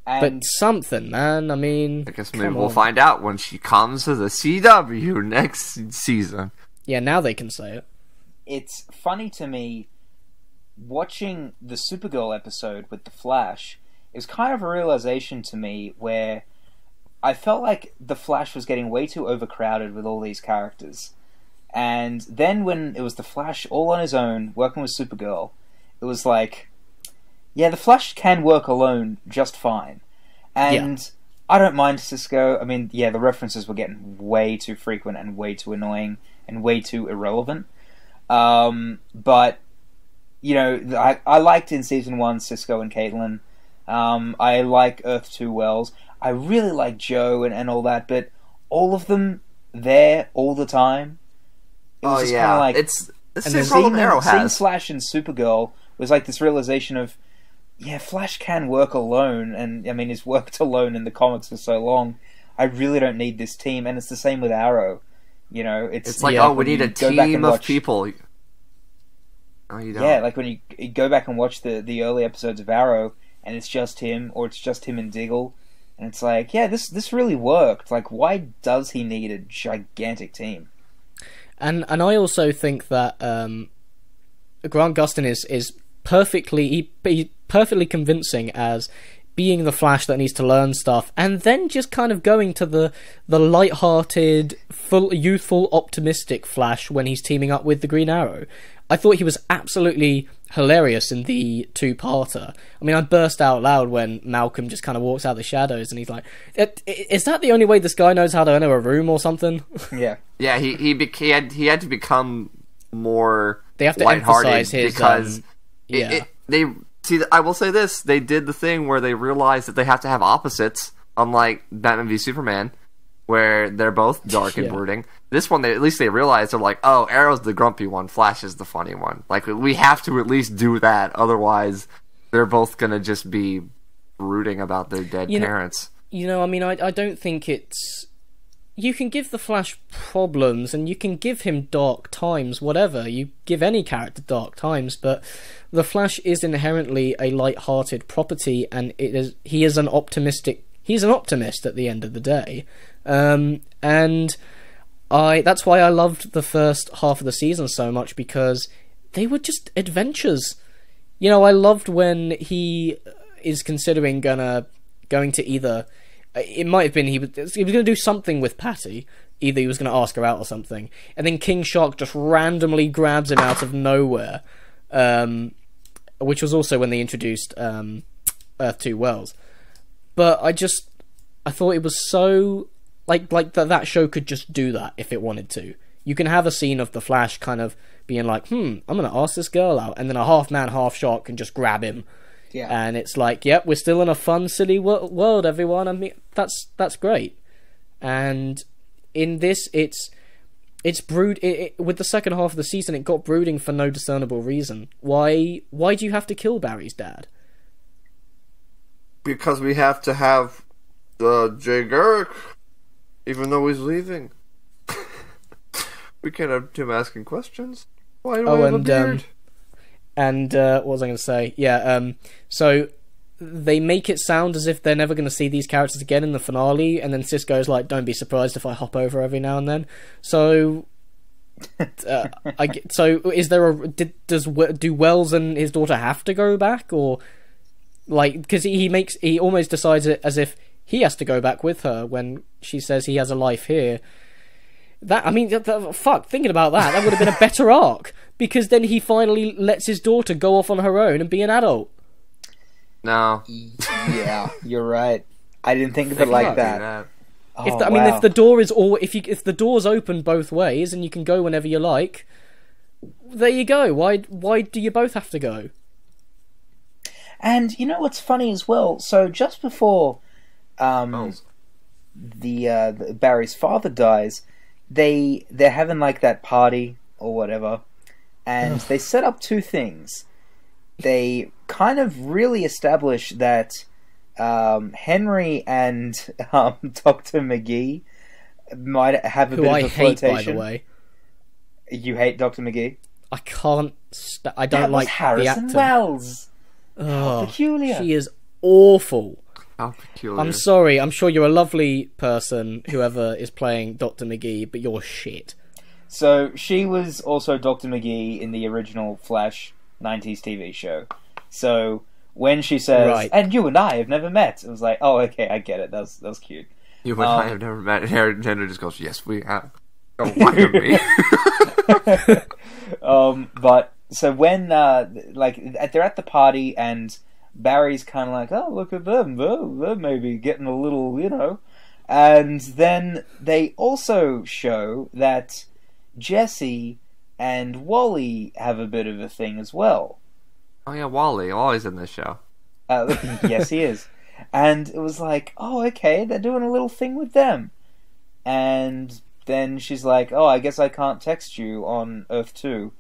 But something, man. I mean, I guess maybe we'll find out when she comes to the CW next season. Yeah, now they can say it. It's funny to me, watching the Supergirl episode with the Flash, it was kind of a realization to me where I felt like the Flash was getting way too overcrowded with all these characters. And then when it was the Flash all on his own, working with Supergirl, it was like, yeah, the Flash can work alone just fine. And I don't mind Cisco. I mean, yeah, the references were getting way too frequent and way too annoying and way too irrelevant. But, you know, I liked in Season 1 Cisco and Caitlin. I like Earth 2 Wells. I really like Joe and all that, but all of them there all the time. It was just kind of like, it's the same problem Arrow has. Seeing Flash and Supergirl was like this realization of, yeah, Flash can work alone, and I mean, he's worked alone in the comics for so long. I really don't need this team, and it's the same with Arrow. You know, it's like, we need a team of people. Oh, you don't. Yeah, like when you go back and watch the early episodes of Arrow, and it's just him, or it's just him and Diggle, and it's like, yeah, this really worked. Like, why does he need a gigantic team? And I also think that Grant Gustin is perfectly convincing as being the Flash that needs to learn stuff, and then just kind of going to the light-hearted, full, youthful, optimistic Flash when he's teaming up with the Green Arrow. I thought he was absolutely hilarious in the two-parter. I mean, I burst out loud when Malcolm just kind of walks out of the shadows, and he's like, "Is that the only way this guy knows how to enter a room or something?" Yeah, yeah. He had to become more. They have to lighthearted emphasize his because they. See, I will say this: they did the thing where they realized that they have to have opposites, unlike Batman v Superman, where they're both dark and brooding. This one, at least they realized, they're like, oh, Arrow's the grumpy one, Flash is the funny one. Like, we have to at least do that, otherwise they're both gonna just be brooding about their dead parents. I mean, I don't think it's... You can give the Flash problems, and you can give him dark times, whatever. You give any character dark times, but the Flash is inherently a light-hearted property, and he is an optimistic... He's an optimist at the end of the day. And that's why I loved the first half of the season so much, because they were just adventures. You know, I loved when he is considering going to either... It might have been he was going to do something with Patty. Either he was going to ask her out or something, and then King Shark just randomly grabs him out of nowhere, which was also when they introduced Earth 2 Wells. But I thought it was so like that show could just do that if it wanted to. You can have a scene of the Flash kind of being like, I'm going to ask this girl out, and then a half man, half shark can just grab him. Yeah. And it's like, yep, we're still in a fun, silly world, everyone. I mean, that's great. And in this, it's brood. With the second half of the season, it got brooding for no discernible reason. Why do you have to kill Barry's dad? Because we have to have Jay Garrick even though he's leaving. We can't have Tim asking questions. Why do Oh, I have a beard? What was I going to say? Yeah, so they make it sound as if they're never going to see these characters again in the finale, and then Cisco's like, "Don't be surprised if I hop over every now and then." So, is there do Wells and his daughter have to go back, or like because he almost decides it as if he has to go back with her when she says he has a life here. Fuck, thinking about that would have been a better arc, because then he finally lets his daughter go off on her own and be an adult. No. Yeah, you're right. I didn't think of it like that. If the door's open both ways and you can go whenever you like, there you go. Why do you both have to go? And you know what's funny as well? So just before Barry's father dies, they're having like that party or whatever, and they set up two things. They kind of really establish that Henry and Dr. McGee might have a bit of a flirtation. By the way. You hate Dr. McGee? I can't. I don't like Harrison the actor. Wells. Oh, peculiar. She is awful. How peculiar. I'm sorry. I'm sure you're a lovely person, whoever is playing Dr. McGee, but you're shit. So she was also Dr. McGee in the original Flash 90s TV show. So when she says, right. "And you and I have never met," it was like, oh, okay, I get it. That's cute. You and I have never met. And Henry just goes, "Yes, we have." Don't lie to me. But so when they're at the party and Barry's kind of like, "Oh, look at them. They're maybe getting a little, you know." And then they also show that Jesse and Wally have a bit of a thing as well. Oh yeah, Wally. Wally's in this show. Yes, he is. And it was like, oh, okay, they're doing a little thing with them. And then she's like, "Oh, I guess I can't text you on Earth 2.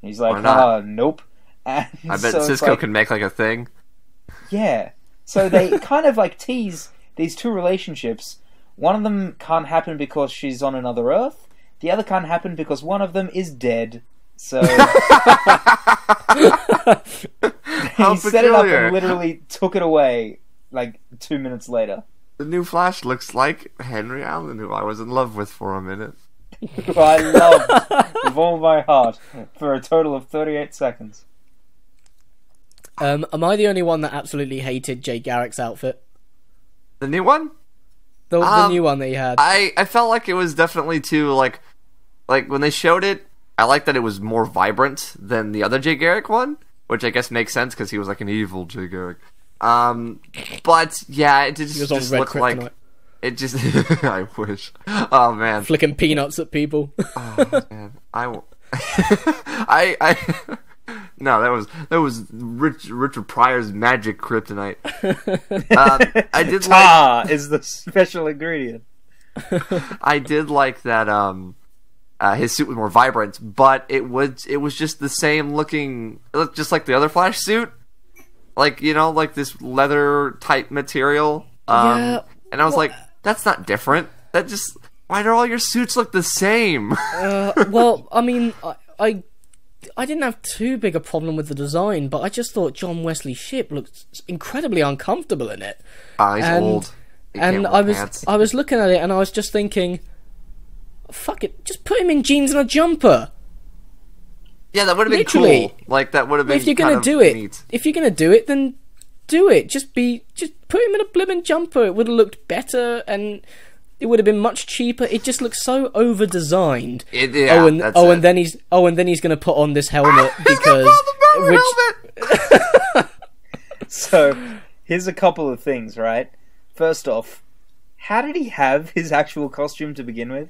And he's like, nope. And I bet Cisco can make like a thing. Yeah. So they kind of like tease these two relationships. One of them can't happen because she's on another Earth. The other can't happen because one of them is dead. So he set it up and literally took it away like 2 minutes later. The new Flash looks like Henry Allen, who I was in love with for a minute. Who I loved with all my heart for a total of 38 seconds. Am I the only one that absolutely hated Jay Garrick's outfit? The new one? The new one that he had. I felt like it was definitely too like when they showed it, I liked that it was more vibrant than the other Jay Garrick one, which I guess makes sense because he was like an evil Jay Garrick. But yeah, it just looked like it just. I wish. Oh man, flicking peanuts at people. Oh man, no, that was Richard Pryor's magic kryptonite. I did Tar is the special ingredient. I did like that. His suit was more vibrant, but it was just the same looking, just like the other Flash suit, like like this leather type material. Yeah, and I was like, that's not different. That just why do all your suits look the same? Well, I mean, I didn't have too big a problem with the design, but I just thought John Wesley Shipp looked incredibly uncomfortable in it. He's old. And I was looking at it and I was just thinking, fuck it, just put him in jeans and a jumper. Yeah, that would have been cool. Like that would have been. If you're gonna do it, then do it. Just put him in a blimmin' jumper. It would have looked better, and it would have been much cheaper. It just looks so over designed. And then he's gonna put on this helmet because So here's a couple of things, right? First off, how did he have his actual costume to begin with?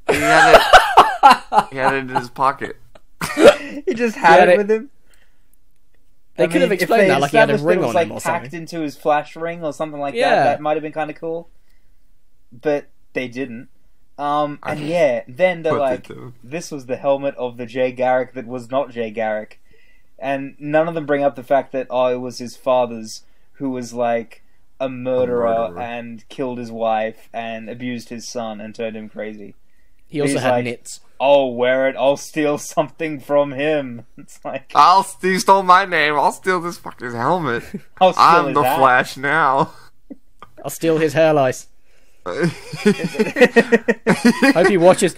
He had it in his pocket. He just had it with him. They could have explained that, like he had a ring on him or something. Packed into his Flash ring or something like that. That might have been kind of cool, but they didn't. And then they're like, "This was the helmet of the Jay Garrick that was not Jay Garrick," and none of them bring up the fact that it was his father's, who was like a murderer and killed his wife and abused his son and turned him crazy. He also had nits. I'll wear it. I'll steal something from him. It's like, He stole my name. I'll steal this fucker's helmet. I'm the Flash now. I'll steal his hair lice. Hope he watches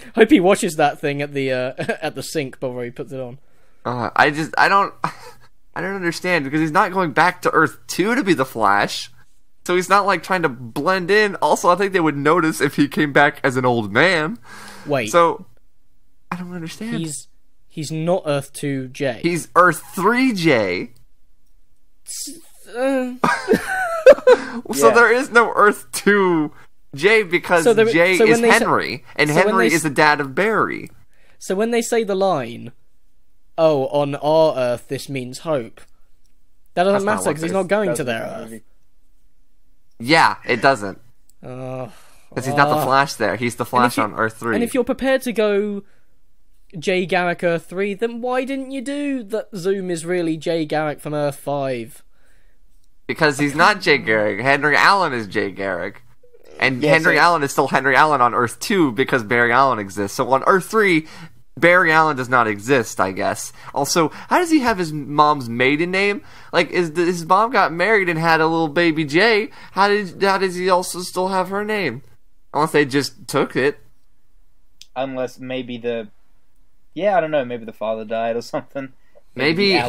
that thing at the sink before he puts it on. I don't understand, because he's not going back to Earth 2 to be the Flash. So he's not like trying to blend in. Also, I think they would notice if he came back as an old man. Wait. So I don't understand. He's not Earth 2J. He's Earth 3J. So there is no Earth 2J because J is Henry, and Henry is the dad of Barry. So when they say the line, "Oh, on our Earth this means hope," that doesn't matter because he's not going to their Earth. Yeah, it doesn't. Because he's not the Flash there. He's the Flash on Earth 3. And if you're prepared to go Jay Garrick Earth 3, then why didn't you do that Zoom is really Jay Garrick from Earth 5? Because he's not Jay Garrick. Henry Allen is Jay Garrick. And Henry Allen is still Henry Allen on Earth 2 because Barry Allen exists. So on Earth 3, Barry Allen does not exist, I guess. Also, how does he have his mom's maiden name? Like, his mom got married and had a little baby Jay. How does he also still have her name? Unless they just took it. Unless maybe I don't know, maybe the father died or something. Maybe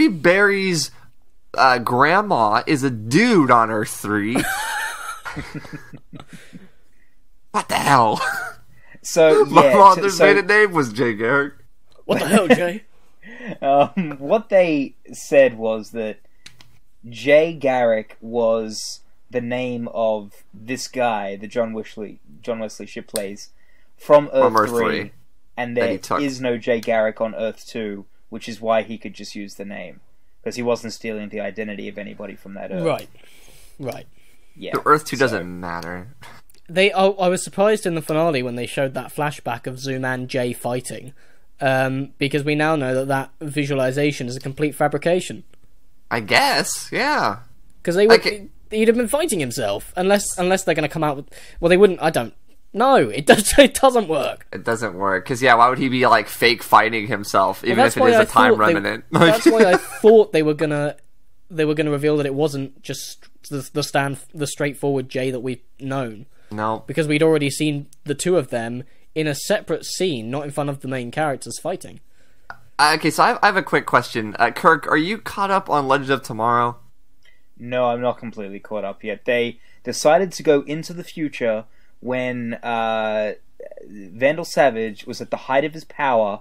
Barry's grandma is a dude on Earth 3. What the hell? So my mother's maiden name was Jay Garrick. What the hell, Jay? What they said was that Jay Garrick was the name of this guy that John Wesley Shipp plays from Earth 3, and there is no Jay Garrick on Earth 2, which is why he could just use the name, because he wasn't stealing the identity of anybody from that Earth. Right. Yeah. So Earth 2 doesn't matter. I was surprised in the finale when they showed that flashback of Zoom and Jay fighting, because we now know that visualization is a complete fabrication. I guess, yeah. Because he'd have been fighting himself, unless they're going to come out with... Well, they wouldn't... I don't... No, it doesn't work. It doesn't work, because, why would he be, fake fighting himself, even if it is a time remnant? That's why I thought they were gonna reveal that it wasn't just the straightforward Jay that we've known. No. Because we'd already seen the two of them in a separate scene, not in front of the main characters fighting. Okay, so I have a quick question. Kirk, are you caught up on Legends of Tomorrow? No, I'm not completely caught up yet. They decided to go into the future when Vandal Savage was at the height of his power,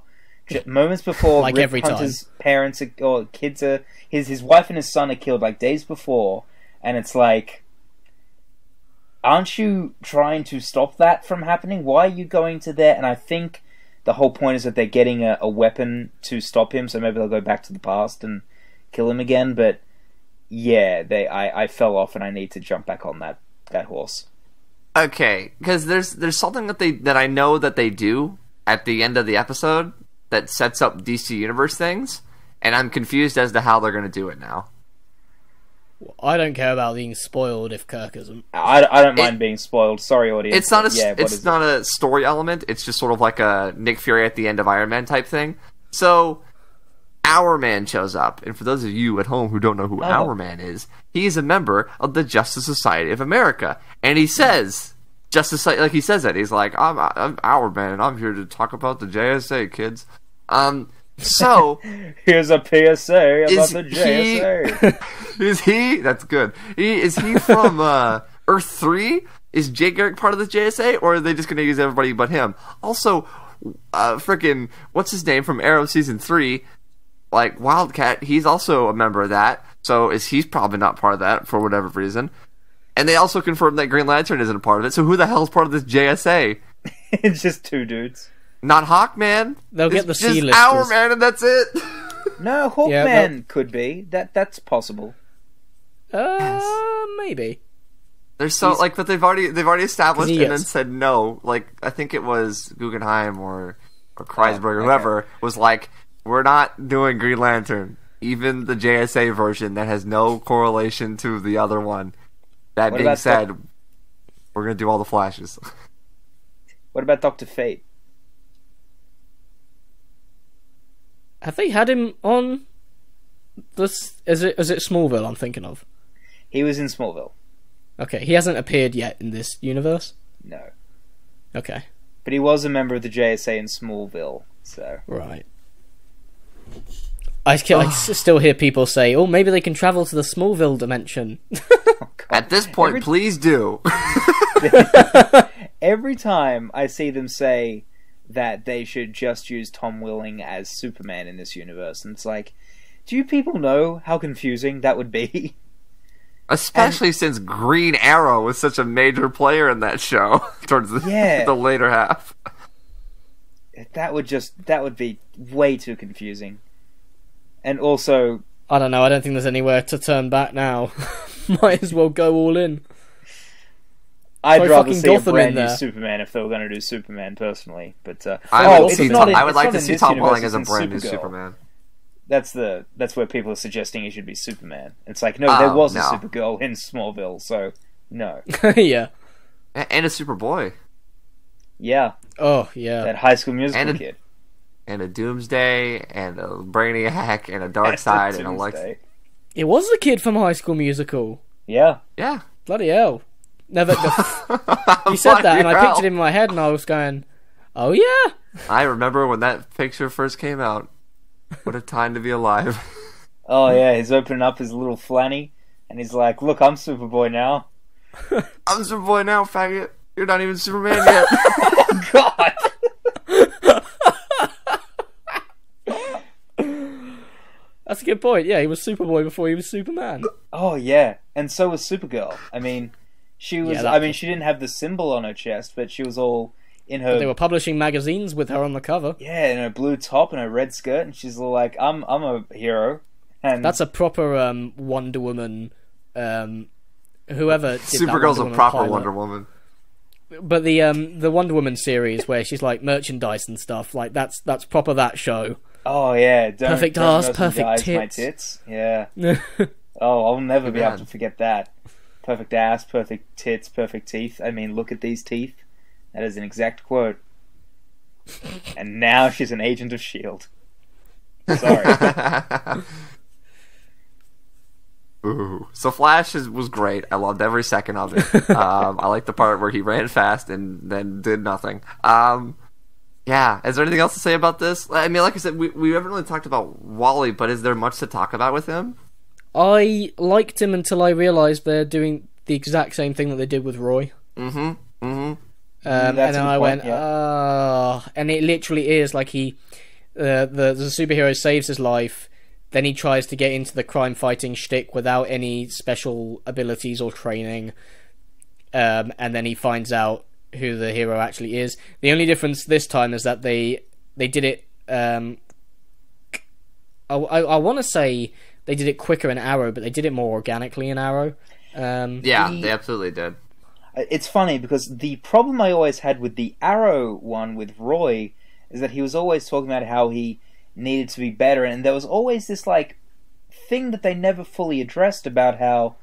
moments before like Rip every Hunter's time. parents or kids his wife and his son are killed days before, and it's like, aren't you trying to stop that from happening? Why are you going to there? And I think the whole point is that they're getting a weapon to stop him, so maybe they'll go back to the past and kill him again. But yeah, I fell off, and I need to jump back on that horse. Okay, because there's something that I know that they do at the end of the episode that sets up DC Universe things, and I'm confused as to how they're going to do it now. I don't care about being spoiled if Kirk isn't. I don't mind being spoiled. Sorry, audience. It's not a story element. It's just sort of like a Nick Fury at the end of Iron Man type thing. So, Our Man shows up, and for those of you at home who don't know who Our Man is, he is a member of the Justice Society of America, and he says he says it. He's like, I'm Our Man, and I'm here to talk about the JSA, kids. So here's a PSA about the JSA. Is he? That's good. Is he from Earth 3? Is Jay Garrick part of the JSA, or are they just going to use everybody but him? Also, frickin' what's his name from Arrow season 3? Like Wildcat, he's also a member of that. So he's probably not part of that for whatever reason. And they also confirmed that Green Lantern isn't a part of it. So who the hell is part of this JSA? It's just two dudes. Not Hawkman. They'll get the C-listers. Just Our Man, and that's it. No, Hawkman could be. That's possible. Maybe. They're so but they've already established and then said no. Like I think it was Guggenheim or Kreisberg or whoever was like, we're not doing Green Lantern. even the JSA version that has no correlation to the other one. That being said, we're going to do all the Flashes. What about Dr. Fate? Have they had him on this? Is it Smallville I'm thinking of? He was in Smallville. Okay, he hasn't appeared yet in this universe? No. Okay. But he was a member of the JSA in Smallville, so... Right. I still hear people say, oh, maybe they can travel to the Smallville dimension. Oh, at this point, please do. Every time I see them say that they should just use Tom Welling as Superman in this universe, and it's like, do you people know how confusing that would be? Especially since Green Arrow was such a major player in that show towards the later half. That would be way too confusing. And also, I don't know, I don't think there's anywhere to turn back now. Might as well go all in. I'd rather see a brand new Superman if they were going to do Superman, personally. But I would like to see Tom Welling as a brand new Superman. That's where people are suggesting he should be Superman. It's like, no, there was a Supergirl in Smallville, so no. Yeah. And a Superboy. Yeah. Oh, yeah. That High School Musical kid. And a Doomsday, and a Brainiac, and a Darkseid, and a Lex. It was the kid from High School Musical. Yeah. Yeah. Bloody hell. Never. You said that, and I pictured him in my head, and I was going, oh yeah. I remember when that picture first came out. What a time to be alive. Oh yeah, he's opening up his little flanny, and he's like, look, I'm Superboy now. I'm Superboy now, faggot. You're not even Superman yet. Oh god. That's a good point. Yeah, he was Superboy before he was Superman. Oh yeah, and so was Supergirl. I mean, she was. She didn't have the symbol on her chest, but she was all in her. But they were publishing magazines with her on the cover. Yeah, in her blue top and her red skirt, and she's all like, "I'm a hero." And that's a proper Wonder Woman. Whoever did Supergirl's that a proper pilot. Wonder Woman. But the Wonder Woman series where she's like merchandise and stuff, like that's proper that show. Oh yeah, perfect ass, perfect tits. My tits. Yeah. Oh, I'll never be able to forget that. Perfect ass, perfect tits, perfect teeth. I mean, look at these teeth. That is an exact quote. And now she's an agent of S.H.I.E.L.D. Sorry. Ooh. So Flash was great. I loved every second of it. I liked the part where he ran fast and then did nothing. Yeah, is there anything else to say about this? I mean, like I said, we haven't really talked about Wally, but is there much to talk about with him? I liked him until I realised they're doing the exact same thing that they did with Roy. Mm-hmm. Mm-hmm. And then I went, and it literally is like the superhero saves his life, then he tries to get into the crime-fighting shtick without any special abilities or training, and then he finds out who the hero actually is. The only difference this time is that they did it. I want to say they did it quicker in Arrow, but they did it more organically in Arrow. They absolutely did. It's funny because the problem I always had with the Arrow one with Roy is that he was always talking about how he needed to be better, and there was always this like thing that they never fully addressed about how,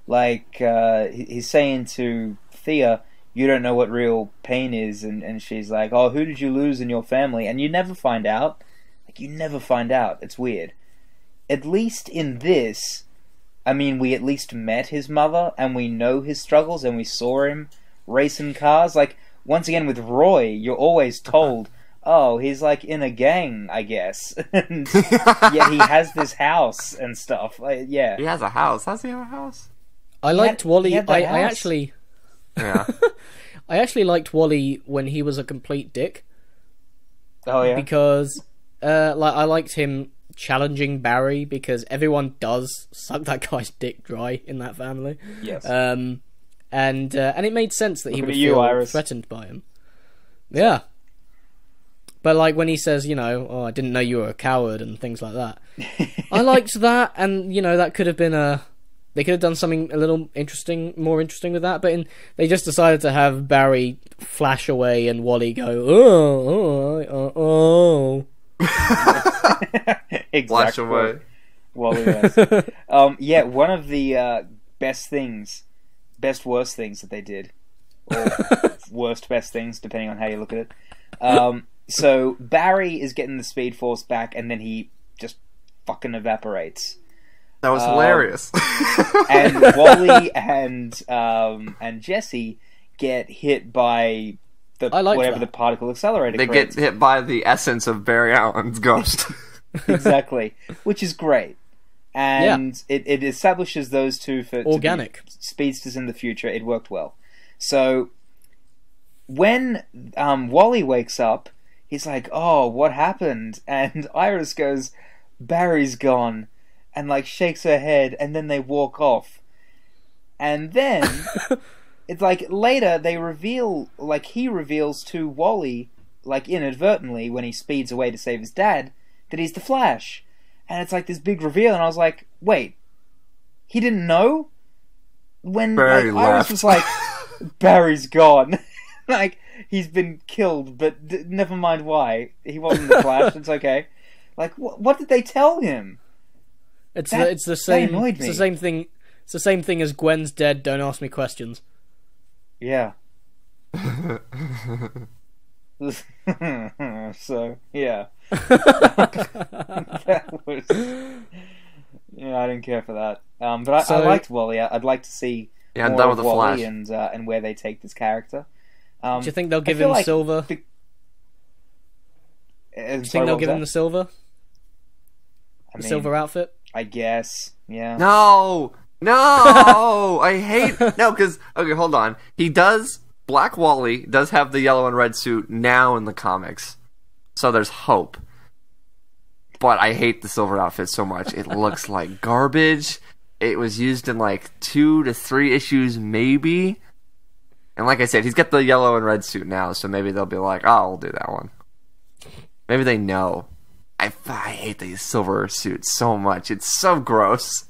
like, he's saying to Thea, you don't know what real pain is, and she's like, oh, who did you lose in your family? And you never find out. Like, you never find out. It's weird. At least in this, I mean, we at least met his mother, and we know his struggles, and we saw him racing cars. Like, once again, with Roy, you're always told, oh, he's like in a gang, I guess. And yet he has this house and stuff. Yeah. He has a house. Has he have a house? I liked Wally. I actually... Yeah. I actually liked Wally when he was a complete dick. Oh yeah. Because I liked him challenging Barry because everyone does suck that guy's dick dry in that family. Yes. And it made sense that he would feel threatened by him. Yeah. But like when he says, oh, I didn't know you were a coward and things like that. I liked that, and that could have been they could have done something a little more interesting with that, but they just decided to have Barry flash away and Wally go, Exactly. Flash away. Wally West. Yeah, one of the best worst things that they did, or worst best things, depending on how you look at it. So Barry is getting the Speed Force back, and then he just fucking evaporates. That was hilarious. And Wally and Jesse get hit by the particle accelerator. They get hit by the essence of Barry Allen's ghost. Exactly, which is great. And it establishes those two for organic to be speedsters in the future. It worked well. So when Wally wakes up, he's like, "Oh, what happened?" And Iris goes, "Barry's gone," and like shakes her head, and then they walk off. And then it's like later they reveal, like he reveals to Wally, like inadvertently when he speeds away to save his dad, that he's the Flash. And it's like this big reveal, and I was like, wait, he didn't know? When Barry like, Iris was like, Barry's gone. Like, he's been killed, but never mind why. He wasn't the Flash, it's okay. Like, what did they tell him? It's the same. Annoyed it's me. the same thing. It's the same thing as Gwen's dead. Don't ask me questions. Yeah. So yeah. That was. Yeah, I didn't care for that. But I liked Wally. I'd like to see I'm more done of with the Wally Flash. and where they take this character. Do you think they'll give I feel him like silver? Do Do you think they'll give him the silver? The silver outfit? I guess. Yeah. No, I hate because okay, hold on. He does. Black Wally does have the yellow and red suit now in the comics, so there's hope. But I hate the silver outfit so much. It looks like garbage. It was used in like 2 to 3 issues, maybe. And like I said, he's got the yellow and red suit now, so maybe they'll be like, "Oh, we'll do that one." Maybe they know. I hate these silver suits so much. It's so gross.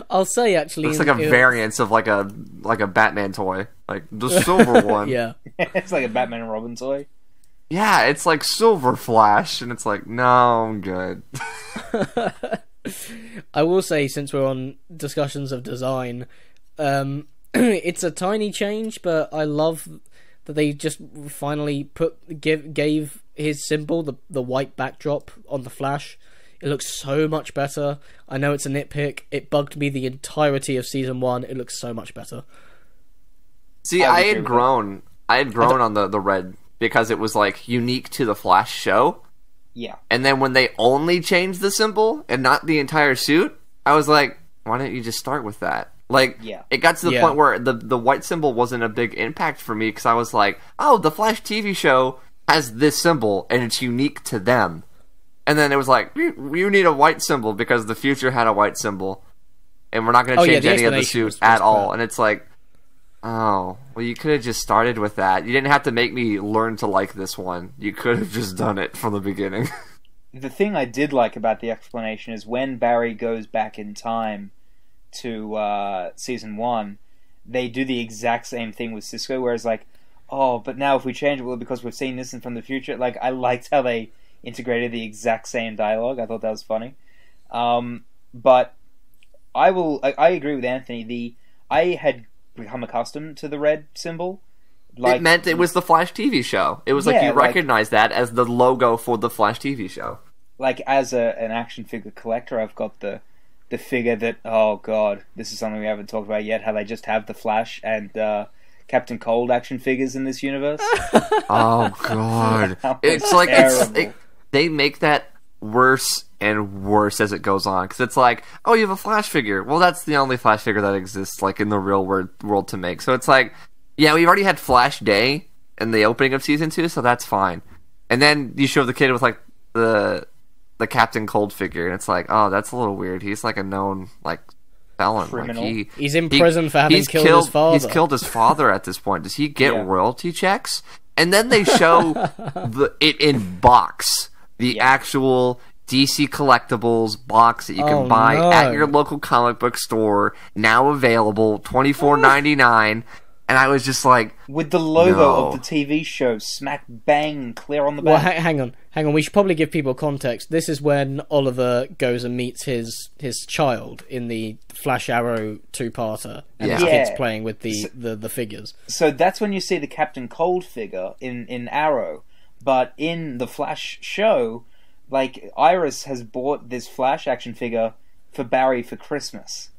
I'll say actually, Looks like a variance of like a Batman toy, like the silver one. Yeah, It's like a Batman and Robin toy. Yeah, it's like Silver Flash, and it's like, no, I'm good. I will say, since we're on discussions of design, it's a tiny change, but I love that they just finally gave his symbol the white backdrop on the Flash. It looks so much better. I know it's a nitpick. It bugged me the entirety of season 1. It looks so much better. See, I had grown on the red because it was like unique to the Flash show. Yeah. And then when they only changed the symbol and not the entire suit, I was like, why don't you just start with that? Like, it got to the point where the white symbol wasn't a big impact for me because I was like, oh, the Flash TV show has this symbol and it's unique to them. And then it was like, you need a white symbol because the future had a white symbol. And we're not going to change any of the suits at all. And it's like, oh, well, you could have just started with that. You didn't have to make me learn to like this one. You could have just done it from the beginning. The thing I did like about the explanation is when Barry goes back in time to season 1, they do the exact same thing with Cisco, whereas like, oh, but now if we change it, well, because we've seen this and from the future. Like, I liked how they integrated the exact same dialogue. I thought that was funny. But I agree with Anthony. I had become accustomed to the red symbol. Like, it meant it was the Flash TV show. It was like you recognized that as the logo for the Flash TV show. Like, as an action figure collector, I've got the figure that, oh god, this is something we haven't talked about yet, how they just have the Flash and Captain Cold action figures in this universe. Oh god. It's like they make that worse and worse as it goes on, because it's like, oh, you have a Flash figure. Well, that's the only Flash figure that exists like in the real world to make. So it's like, yeah, we've already had Flash Day in the opening of season 2, so that's fine. And then you show the kid with like the Captain Cold figure, and it's like, oh, that's a little weird. He's like a known like felon. Criminal. Like he's in prison for having killed his father. He's killed his father at this point. Does he get royalty checks? And then they show it in box. The actual DC Collectibles box that you can buy at your local comic book store, now available, $24.99. And I was just like, with the logo no. of the TV show smack bang clear on the Well, back. hang on. We should probably give people context. This is when Oliver goes and meets his child in the Flash Arrow two-parter, and his kid's playing with the figures. So that's when you see the Captain Cold figure in Arrow, but in the Flash show, like, Iris has bought this Flash action figure for Barry for Christmas.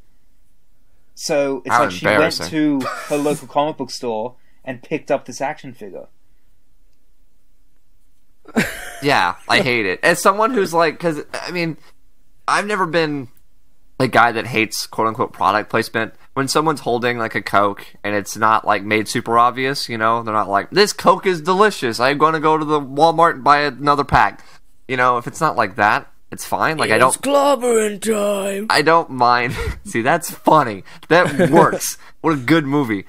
So it's like she went to her local comic book store and picked up this action figure. Yeah, I hate it. As someone who's like, because, I mean, I've never been a guy that hates quote-unquote product placement. When someone's holding, like, a Coke and it's not, like, made super obvious, you know? They're not like, this Coke is delicious. I'm going to go to the Walmart and buy another pack. You know, if it's not like that, it's fine. Like, it's clobbering time. I don't mind. See, that's funny. That works. What a good movie.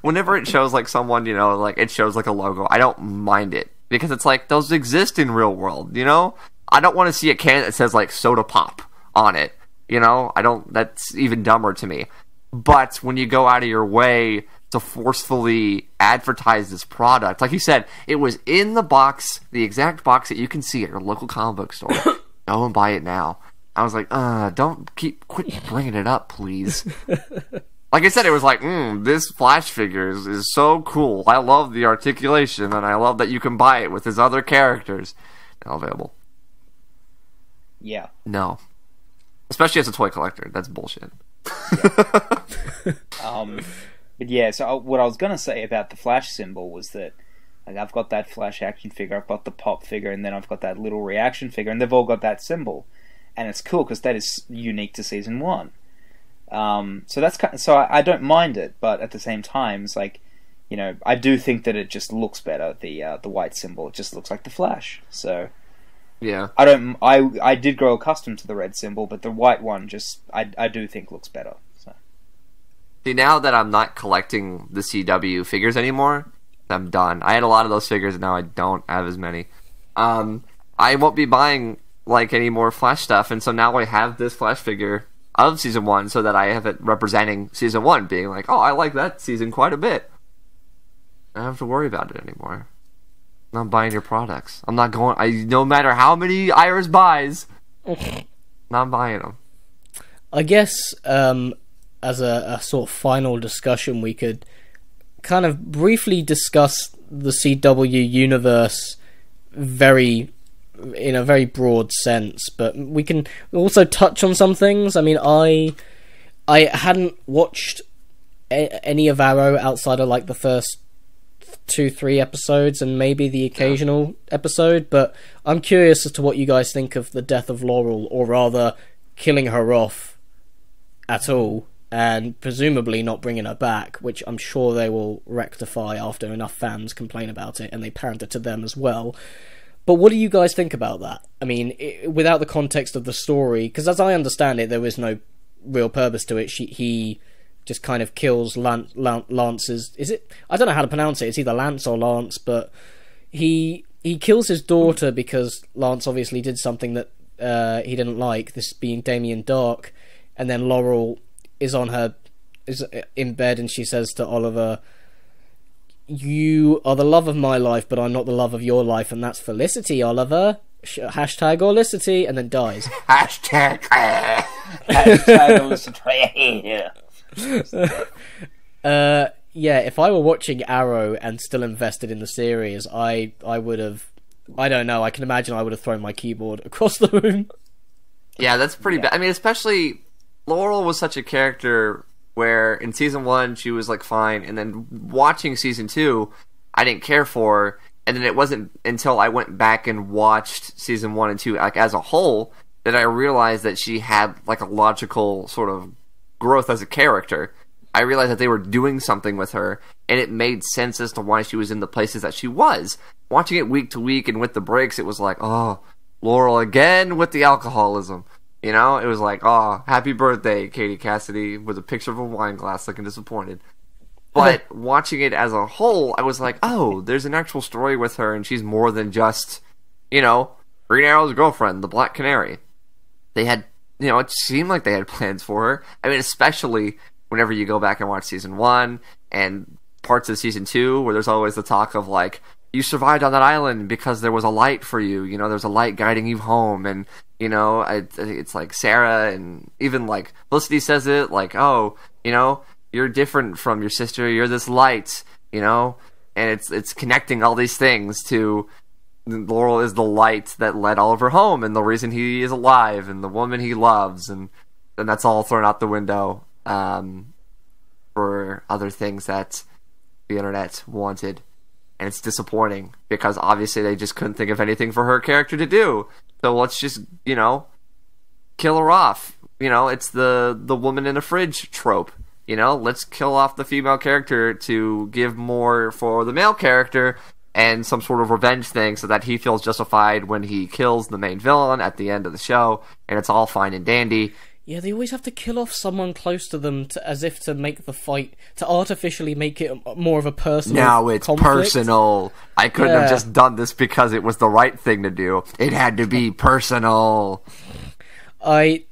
Whenever it shows, like, someone, you know, like, it shows, like, a logo, I don't mind it. Because it's like, those exist in real world, you know? I don't want to see a can that says, like, soda pop on it. You know? That's even dumber to me. But when you go out of your way to forcefully advertise this product, like you said, it was in the box, the exact box that you can see at your local comic book store. Go and buy it now. I was like, quit bringing it up, please. Like I said, it was like, this Flash figure is so cool. I love the articulation, and I love that you can buy it with his other characters. Now available. Yeah. No. Especially as a toy collector. That's bullshit. But yeah, so what I was going to say about the Flash symbol was that, like, I've got that Flash action figure, I've got the pop figure, and then I've got that little reaction figure, and they've all got that symbol. And it's cool because that is unique to season 1. So that's I don't mind it, but at the same time, it's like, you know, I do think that it just looks better. The white symbol, it just looks like the Flash. So yeah, I did grow accustomed to the red symbol, but the white one just I do think looks better. So see, now that I'm not collecting the CW figures anymore, I'm done. I had a lot of those figures, and now I don't have as many. I won't be buying like any more Flash stuff, and so now I have this Flash figure of season 1, so that I have it representing season 1, being like, oh, I like that season quite a bit. I don't have to worry about it anymore. I'm not buying your products. I'm not going. No matter how many Iris buys, not buying them. I guess as a sort of final discussion, we could kind of briefly discuss the CW universe in a very broad sense, but we can also touch on some things. I mean, I hadn't watched any of Arrow outside of like the first 2-3 episodes and maybe the occasional episode, but I'm curious as to what you guys think of the death of Laurel, or rather killing her off at all, and presumably not bringing her back, which I'm sure they will rectify after enough fans complain about it and they pander to them as well. But what do you guys think about that? I mean, without the context of the story, because as I understand it, there is no real purpose to it. He just kind of kills Lance's... Is it? I don't know how to pronounce it. It's either Lance or Lance, but he kills his daughter because Lance obviously did something that he didn't like, this being Damien Dark, and then Laurel is in bed and she says to Oliver, you are the love of my life, but I'm not the love of your life, and that's Felicity, Oliver. Hashtag Olicity, and then dies. Hashtag Olicity. Yeah, if I were watching Arrow and still invested in the series, I would have... I don't know, I can imagine I would have thrown my keyboard across the room. Yeah, that's pretty bad. I mean, especially... Laurel was such a character where in season 1 she was like fine, and then watching season 2 I didn't care for her, and then it wasn't until I went back and watched season 1 and 2 like as a whole that I realized that she had like a logical sort of growth as a character. I realized that they were doing something with her, and it made sense as to why she was in the places that she was. Watching it week to week and with the breaks, it was like, oh, Laurel again with the alcoholism. You know, it was like, oh, happy birthday, Katie Cassidy, with a picture of a wine glass looking disappointed. But watching it as a whole, I was like, oh, there's an actual story with her, and she's more than just, you know, Green Arrow's girlfriend, the Black Canary. They had, you know, it seemed like they had plans for her. I mean, especially whenever you go back and watch season 1 and parts of season 2 where there's always the talk of like, you survived on that island because there was a light for you, you know, there's a light guiding you home. And, you know, it's like Sarah and even like Felicity says it like, oh, you know, you're different from your sister, you're this light, you know, and it's connecting all these things to Laurel is the light that led Oliver home and the reason he is alive and the woman he loves, and that's all thrown out the window for other things that the internet wanted. And it's disappointing because obviously they just couldn't think of anything for her character to do. So let's just, you know, kill her off. You know, it's the woman in a fridge trope. You know, let's kill off the female character to give more for the male character and some sort of revenge thing so that he feels justified when he kills the main villain at the end of the show, and it's all fine and dandy. Yeah, they always have to kill off someone close to them as if to make the fight, to artificially make it more of a personal Now it's conflict. personal. I couldn't have just done this because it was the right thing to do. It had to be personal. I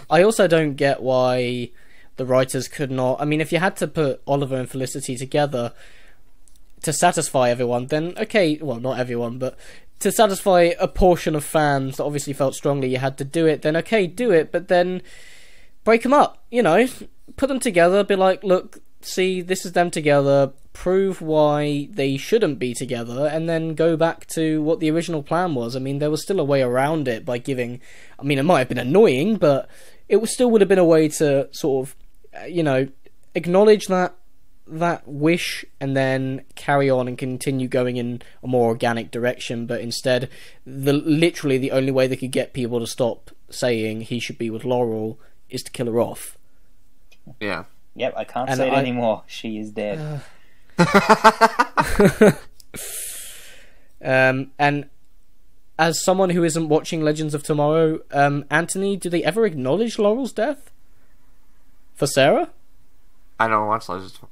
also don't get why the writers could not... I mean, if you had to put Oliver and Felicity together to satisfy everyone, then okay, well, not everyone, but to satisfy a portion of fans that obviously felt strongly you had to do it, then okay, do it, but then break them up, you know? Put them together, be like, look, see, this is them together, prove why they shouldn't be together, and then go back to what the original plan was. I mean, there was still a way around it by giving... I mean, it might have been annoying, but it still would have been a way to sort of, you know, acknowledge that wish and then carry on and continue going in a more organic direction. But instead, literally the only way they could get people to stop saying he should be with Laurel is to kill her off. Yeah. Yep, I can't say it anymore. She is dead. And as someone who isn't watching Legends of Tomorrow, Anthony, do they ever acknowledge Laurel's death for Sarah? I don't watch Legends of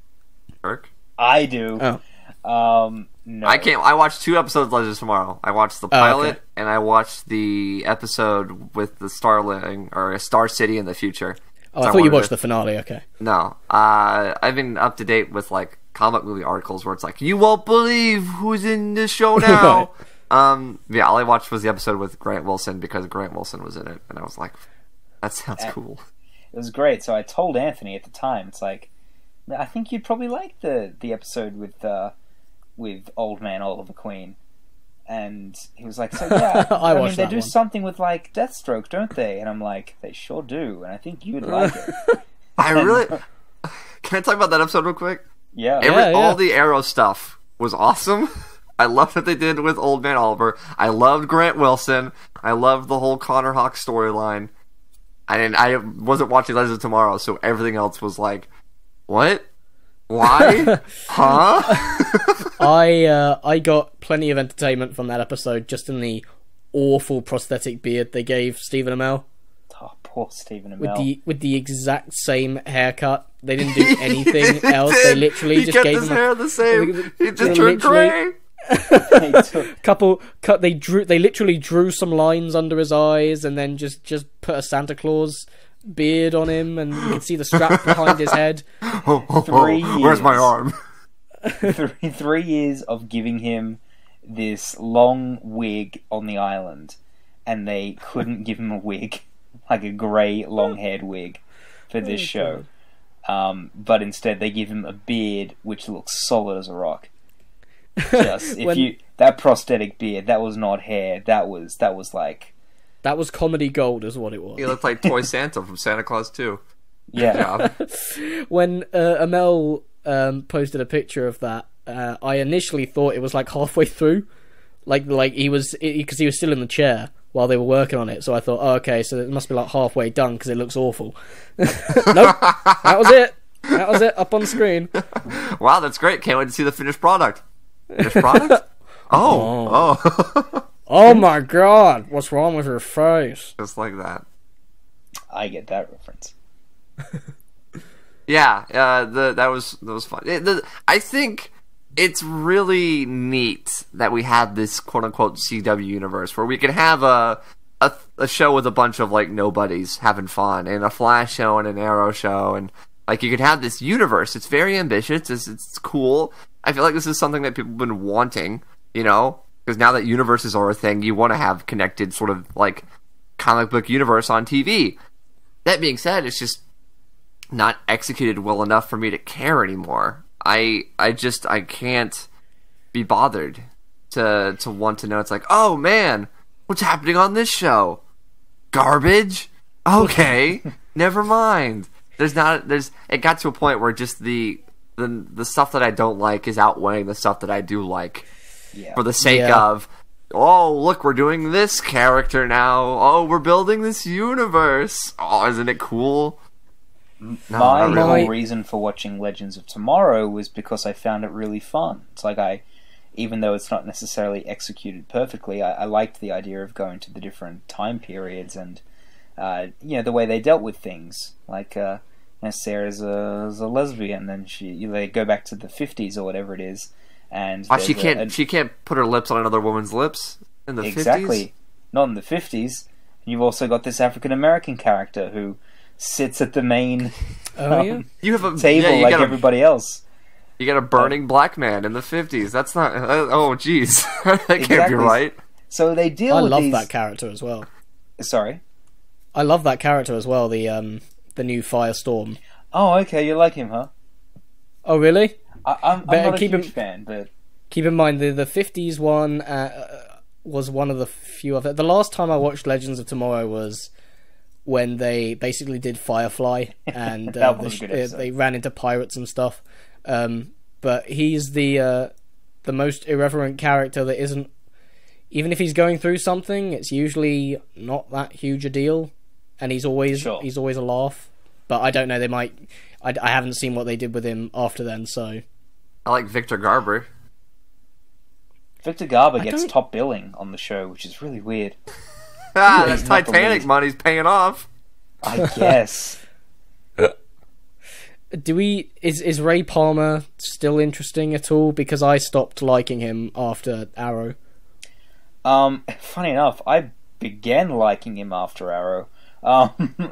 Kirk. I do. Oh. No. I can't. I watched 2 episodes of Legends Tomorrow. I watched the pilot and I watched the episode with the Starling or a Star City in the future. Oh, I thought you watched the finale. Okay. No, I've been up to date with like comic movie articles where it's like, you won't believe who's in this show now. Yeah, all I watched was the episode with Grant Wilson because Grant Wilson was in it, and I was like, that sounds cool. It was great. So I told Anthony at the time, it's like, I think you'd probably like the episode with Old Man Oliver Queen. And he was like, so yeah, I mean, they do something with like Deathstroke, don't they? And I'm like, they sure do, and I think you'd like it. I really... Can I talk about that episode real quick? Yeah. All the Arrow stuff was awesome. I loved what they did with Old Man Oliver. I loved Grant Wilson. I loved the whole Connor Hawk storyline. I wasn't watching Legends of Tomorrow, so everything else was like, what? Why? Huh? I got plenty of entertainment from that episode just in the awful prosthetic beard they gave Stephen Amell. Oh, poor Stephen Amell. With the exact same haircut. They didn't do anything else. They literally just gave him his hair the same. He just turned grey. They literally drew some lines under his eyes and then just put a Santa Claus beard on him, and you can see the strap behind his head. 3 years. Where's my arm? 3 years of giving him this long wig on the island, and they couldn't give him a wig, like a grey long-haired wig, for this show. But instead they give him a beard which looks solid as a rock. Just that prosthetic beard, that was not hair. That was comedy gold, is what it was. He looked like Toy Santa from Santa Claus 2. Yeah. When Amell posted a picture of that, I initially thought it was like halfway through, like he was, because he was still in the chair while they were working on it. So I thought, oh, okay, so it must be like halfway done because it looks awful. Nope, that was it. That was it up on screen. Wow, that's great! Can't wait to see the finished product. Finished product? Oh. Oh my god, what's wrong with your face? Just like that. I get that reference. Yeah, that was fun. I think it's really neat that we have this quote-unquote CW universe where we can have a show with a bunch of like nobodies having fun, and a Flash show and an Arrow show, and Like, you could have this universe. It's very ambitious. It's cool. I feel like this is something that people have been wanting, you know? Because now that universes are a thing, you want to have connected sort of, like, comic book universe on TV. That being said, it's just not executed well enough for me to care anymore. I can't be bothered to want to know. It's like, oh man, what's happening on this show? Garbage? Okay, never mind. It got to a point where just the stuff that I don't like is outweighing the stuff that I do like. Yeah. For the sake of, oh, look, we're doing this character now. Oh, we're building this universe. Oh, isn't it cool? My whole reason for watching Legends of Tomorrow was because I found it really fun. It's like even though it's not necessarily executed perfectly, I liked the idea of going to the different time periods and the way they dealt with things. Like Sarah's a lesbian, and they go back to the 50s or whatever it is, and she can't put her lips on another woman's lips in the 50s? Exactly, not in the 50s. You've also got this African American character who sits at the main you have a table like everybody else. You got a burning black man in the 50s. That's not... oh, jeez. That can't be right. So they deal with I love that character as well. Sorry? I love that character as well, the new Firestorm. Oh, okay, you like him, huh? Oh, really? I'm not a huge fan, but... Keep in mind, the 50s one was one of the few other... The last time I watched Legends of Tomorrow was when they basically did Firefly, and they ran into pirates and stuff. But he's the most irreverent character that isn't... Even if he's going through something, it's usually not that huge a deal, and he's always a laugh. But I don't know, they might... I haven't seen what they did with him after then, so... I like Victor Garber. Victor Garber gets top billing on the show, which is really weird. That's Titanic money's paying off. I guess. Is Ray Palmer still interesting at all? Because I stopped liking him after Arrow. Funny enough, I began liking him after Arrow.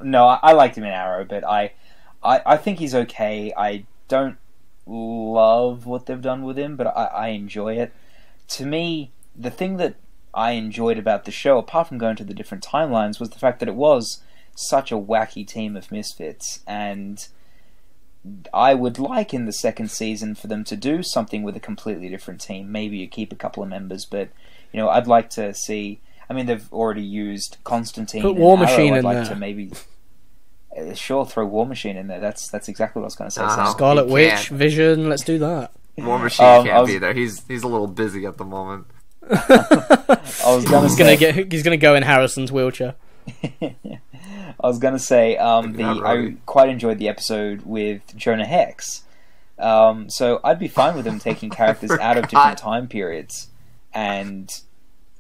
No, I liked him in Arrow, but I think he's okay. I don't love what they've done with him, but I enjoy it. To me, the thing that I enjoyed about the show, apart from going to the different timelines, was the fact that it was such a wacky team of misfits, and I would like in the second season for them to do something with a completely different team. Maybe you keep a couple of members, but I'd like to see... I mean, they've already used Constantine. Put War Machine in there. I'd there. like to maybe... Sure, throw War Machine in there. That's exactly what I was going to say. Scarlet Witch, Vision, let's do that. War Machine can't be there. He's a little busy at the moment. He's gonna go in Harrison's wheelchair. I was gonna say I quite enjoyed the episode with Jonah Hex. So I'd be fine with them taking characters out of different time periods and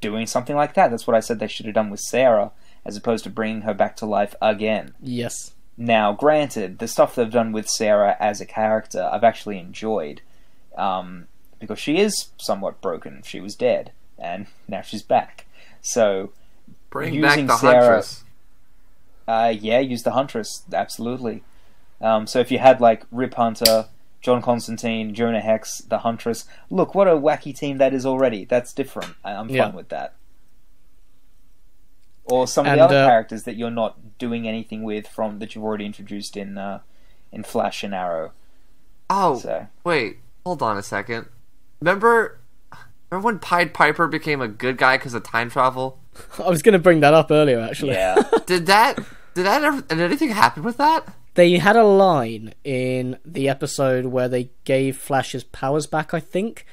doing something like that. That's what I said they should have done with Sarah, as opposed to bringing her back to life again. Yes. Now, granted, the stuff they've done with Sarah as a character, I've actually enjoyed. Because she is somewhat broken. She was dead, and now she's back. So, bring back the Huntress. Use the Huntress, absolutely. So if you had, like, Rip Hunter, John Constantine, Jonah Hex, the Huntress... Look, what a wacky team that is already. That's different. I'm fine with that. Or some of the other characters that you're not doing anything with that you've already introduced in Flash and Arrow. Oh, wait. Hold on a second. Remember when Pied Piper became a good guy because of time travel? I was going to bring that up earlier, actually. Yeah. Did anything happen with that? They had a line in the episode where they gave Flash's powers back, I think,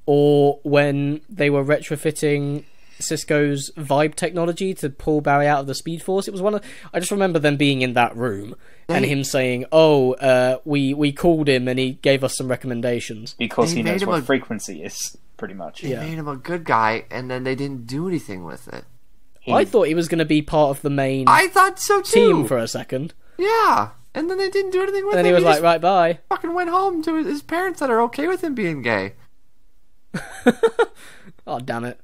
or when they were retrofitting Cisco's vibe technology to pull Barry out of the Speed Force. It was I just remember them being in that room and him saying, we called him and he gave us some recommendations. Because he knows what frequency is, pretty much. They made him a good guy, and then they didn't do anything with it. I thought he was going to be part of the main I thought so too. Team for a second. Yeah, and then they didn't do anything with it. And then he was like, right, bye. Fucking went home to his parents that are okay with him being gay. Oh, damn it.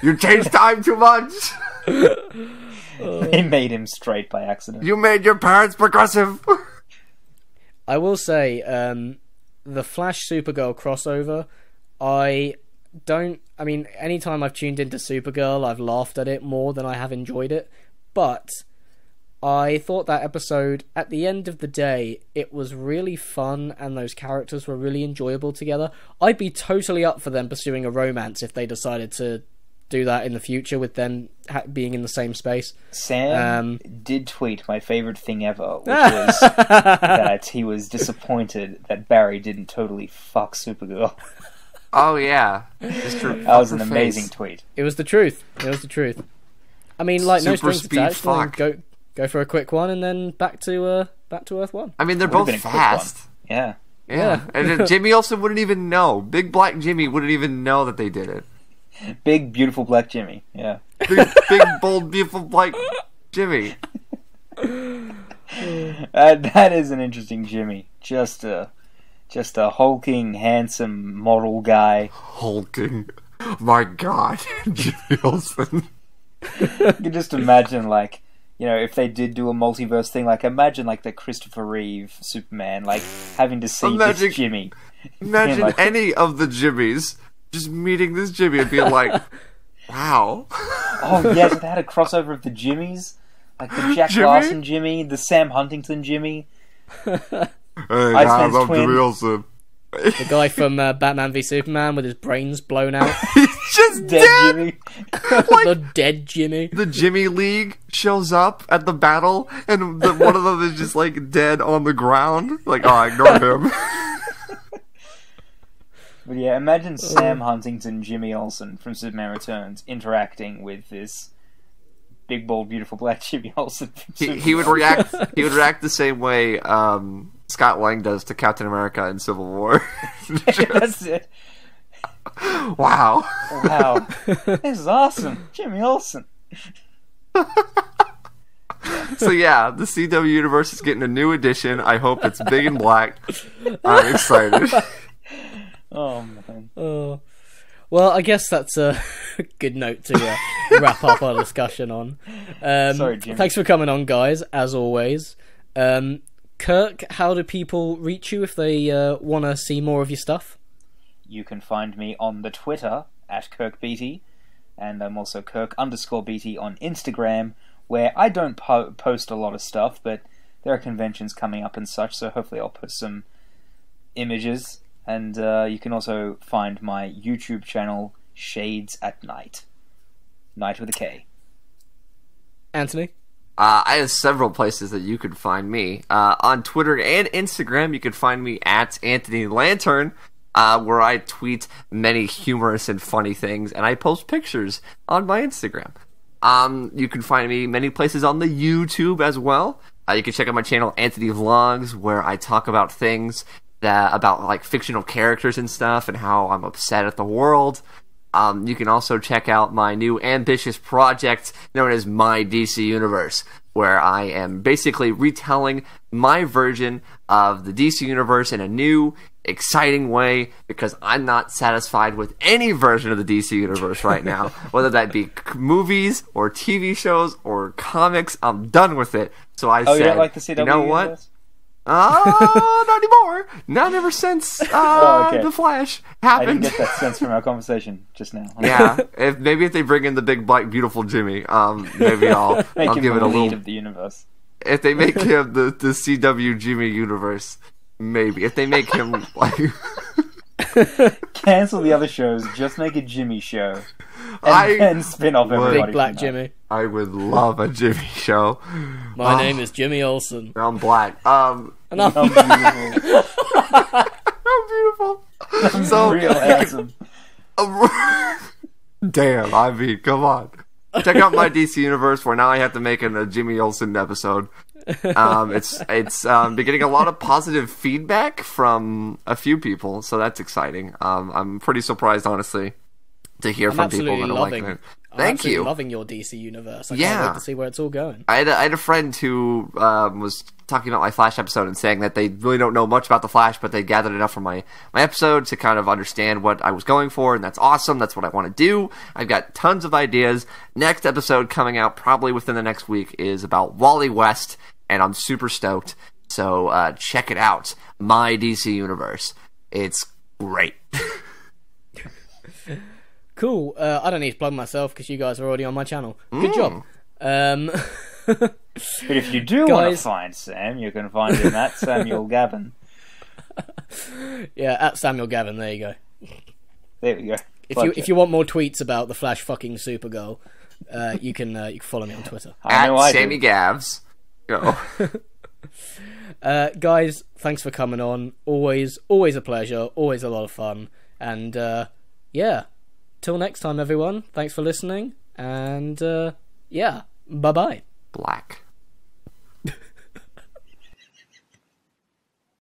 You changed time too much. They made him straight by accident. You made your parents progressive. I will say, the Flash Supergirl crossover, I mean, anytime I've tuned into Supergirl, I've laughed at it more than I have enjoyed it. But I thought that episode, at the end of the day, it was really fun and those characters were really enjoyable together. I'd be totally up for them pursuing a romance if they decided to do that in the future with them being in the same space. Sam did tweet my favourite thing ever, which was that he was disappointed that Barry didn't totally fuck Supergirl. Oh yeah, Mr. That was an amazing tweet. It was the truth. I mean, like, no Super strings speed attached. fuck. Go for a quick one and then back to Earth 1. I mean, they're Would've both been a quick fast. one. Yeah. And Jimmy Olsen wouldn't even know. Big Black Jimmy wouldn't even know that they did it. Big, beautiful black Jimmy. Yeah. Big, bold, beautiful Black Jimmy. That is an interesting Jimmy. Just a hulking, handsome, model guy. Hulking. My God, Jimmy Olsen. You can just imagine, like, you know, if they did do a multiverse thing, like, imagine, like, the Christopher Reeve Superman, like, having to see this Jimmy. Imagine like, any of the Jimmys just meeting this Jimmy and being like, wow. Oh, yes, they had a crossover of the Jimmys. Like, the Jack Jimmy? Larson Jimmy, the Sam Huntington Jimmy. Hey, Iceman's I love twin. Jimmy Olsen. The guy from Batman v Superman with his brains blown out. He's just Dead dead. Jimmy. The dead Jimmy. The Jimmy League shows up at the battle, and one of them is just like dead on the ground. Like, oh, ignore him. But yeah, imagine Sam Huntington, Jimmy Olsen from Superman Returns interacting with this big, bold, beautiful black Jimmy Olsen. From He would react. He would react the same way Scott Lang does to Captain America in Civil War. That's it. Wow. Wow. This is awesome. Jimmy Olsen. So yeah, the CW universe is getting a new edition. I hope it's big and black. I'm excited. Oh, man. Oh. Well, I guess that's a good note to wrap up our discussion on. Sorry, Jim. Thanks for coming on, guys, as always. Kirk, how do people reach you if they want to see more of your stuff? You can find me on the Twitter at KirkBeatty, and I'm also Kirk_Beatty on Instagram, where I don't post a lot of stuff, but there are conventions coming up and such, so hopefully I'll put some images. And you can also find my YouTube channel, Shades at Night. Night with a K. Anthony? I have several places that you could find me. On Twitter and Instagram, you can find me at Anthony Lantern, where I tweet many humorous and funny things, and I post pictures on my Instagram. You can find me many places on the YouTube as well. You can check out my channel, Anthony Vlogs, where I talk about things about like fictional characters and stuff and how I'm upset at the world. You can also check out my new ambitious project known as My DC Universe, where I am basically retelling my version of the DC Universe in a new, exciting way, because I'm not satisfied with any version of the DC Universe right now. Whether that be movies or TV shows or comics, I'm done with it. So I said, you don't like the CW you know what? universe? Not anymore. Not ever since okay. The Flash I happened. didn't get that sense from our conversation just now. Yeah, if they bring in the big black beautiful Jimmy, maybe I'll Make him give it the a lead little. of the universe. If they make him the CW Jimmy universe, maybe. If they make him like Cancel the other shows, just make a Jimmy show. And spin off everybody. Big Black from that. Jimmy. I would love a Jimmy show. My name is Jimmy Olsen. I'm black. And I'm I'm beautiful. I'm beautiful. So Real handsome. damn, I mean, come on. Check out my DC universe, where now I have to make a Jimmy Olsen episode. It's been getting a lot of positive feedback from a few people, so that's exciting. I'm pretty surprised, honestly, to hear from people that are liking it. Thank you. Loving your DC universe. I can't wait to see where it's all going. I had a friend who was talking about my Flash episode and saying that they really don't know much about the Flash, but they gathered enough from my episode to kind of understand what I was going for, and that's awesome. That's what I want to do. I've got tons of ideas. Next episode coming out probably within the next week is about Wally West, and I'm super stoked. So check it out. My DC Universe. It's great. Cool. I don't need to plug myself because you guys are already on my channel. Good job. But if you do want to find Sam, you can find him at Samuel Gavin. Yeah, at Samuel Gavin. There you go. There we go. If you want more tweets about the Flash fucking Supergirl, you can follow me on Twitter. At Sammy Gavs. Go. Guys, thanks for coming on. Always a pleasure. Always a lot of fun. And yeah, till next time, everyone. Thanks for listening. And yeah, bye bye. Black.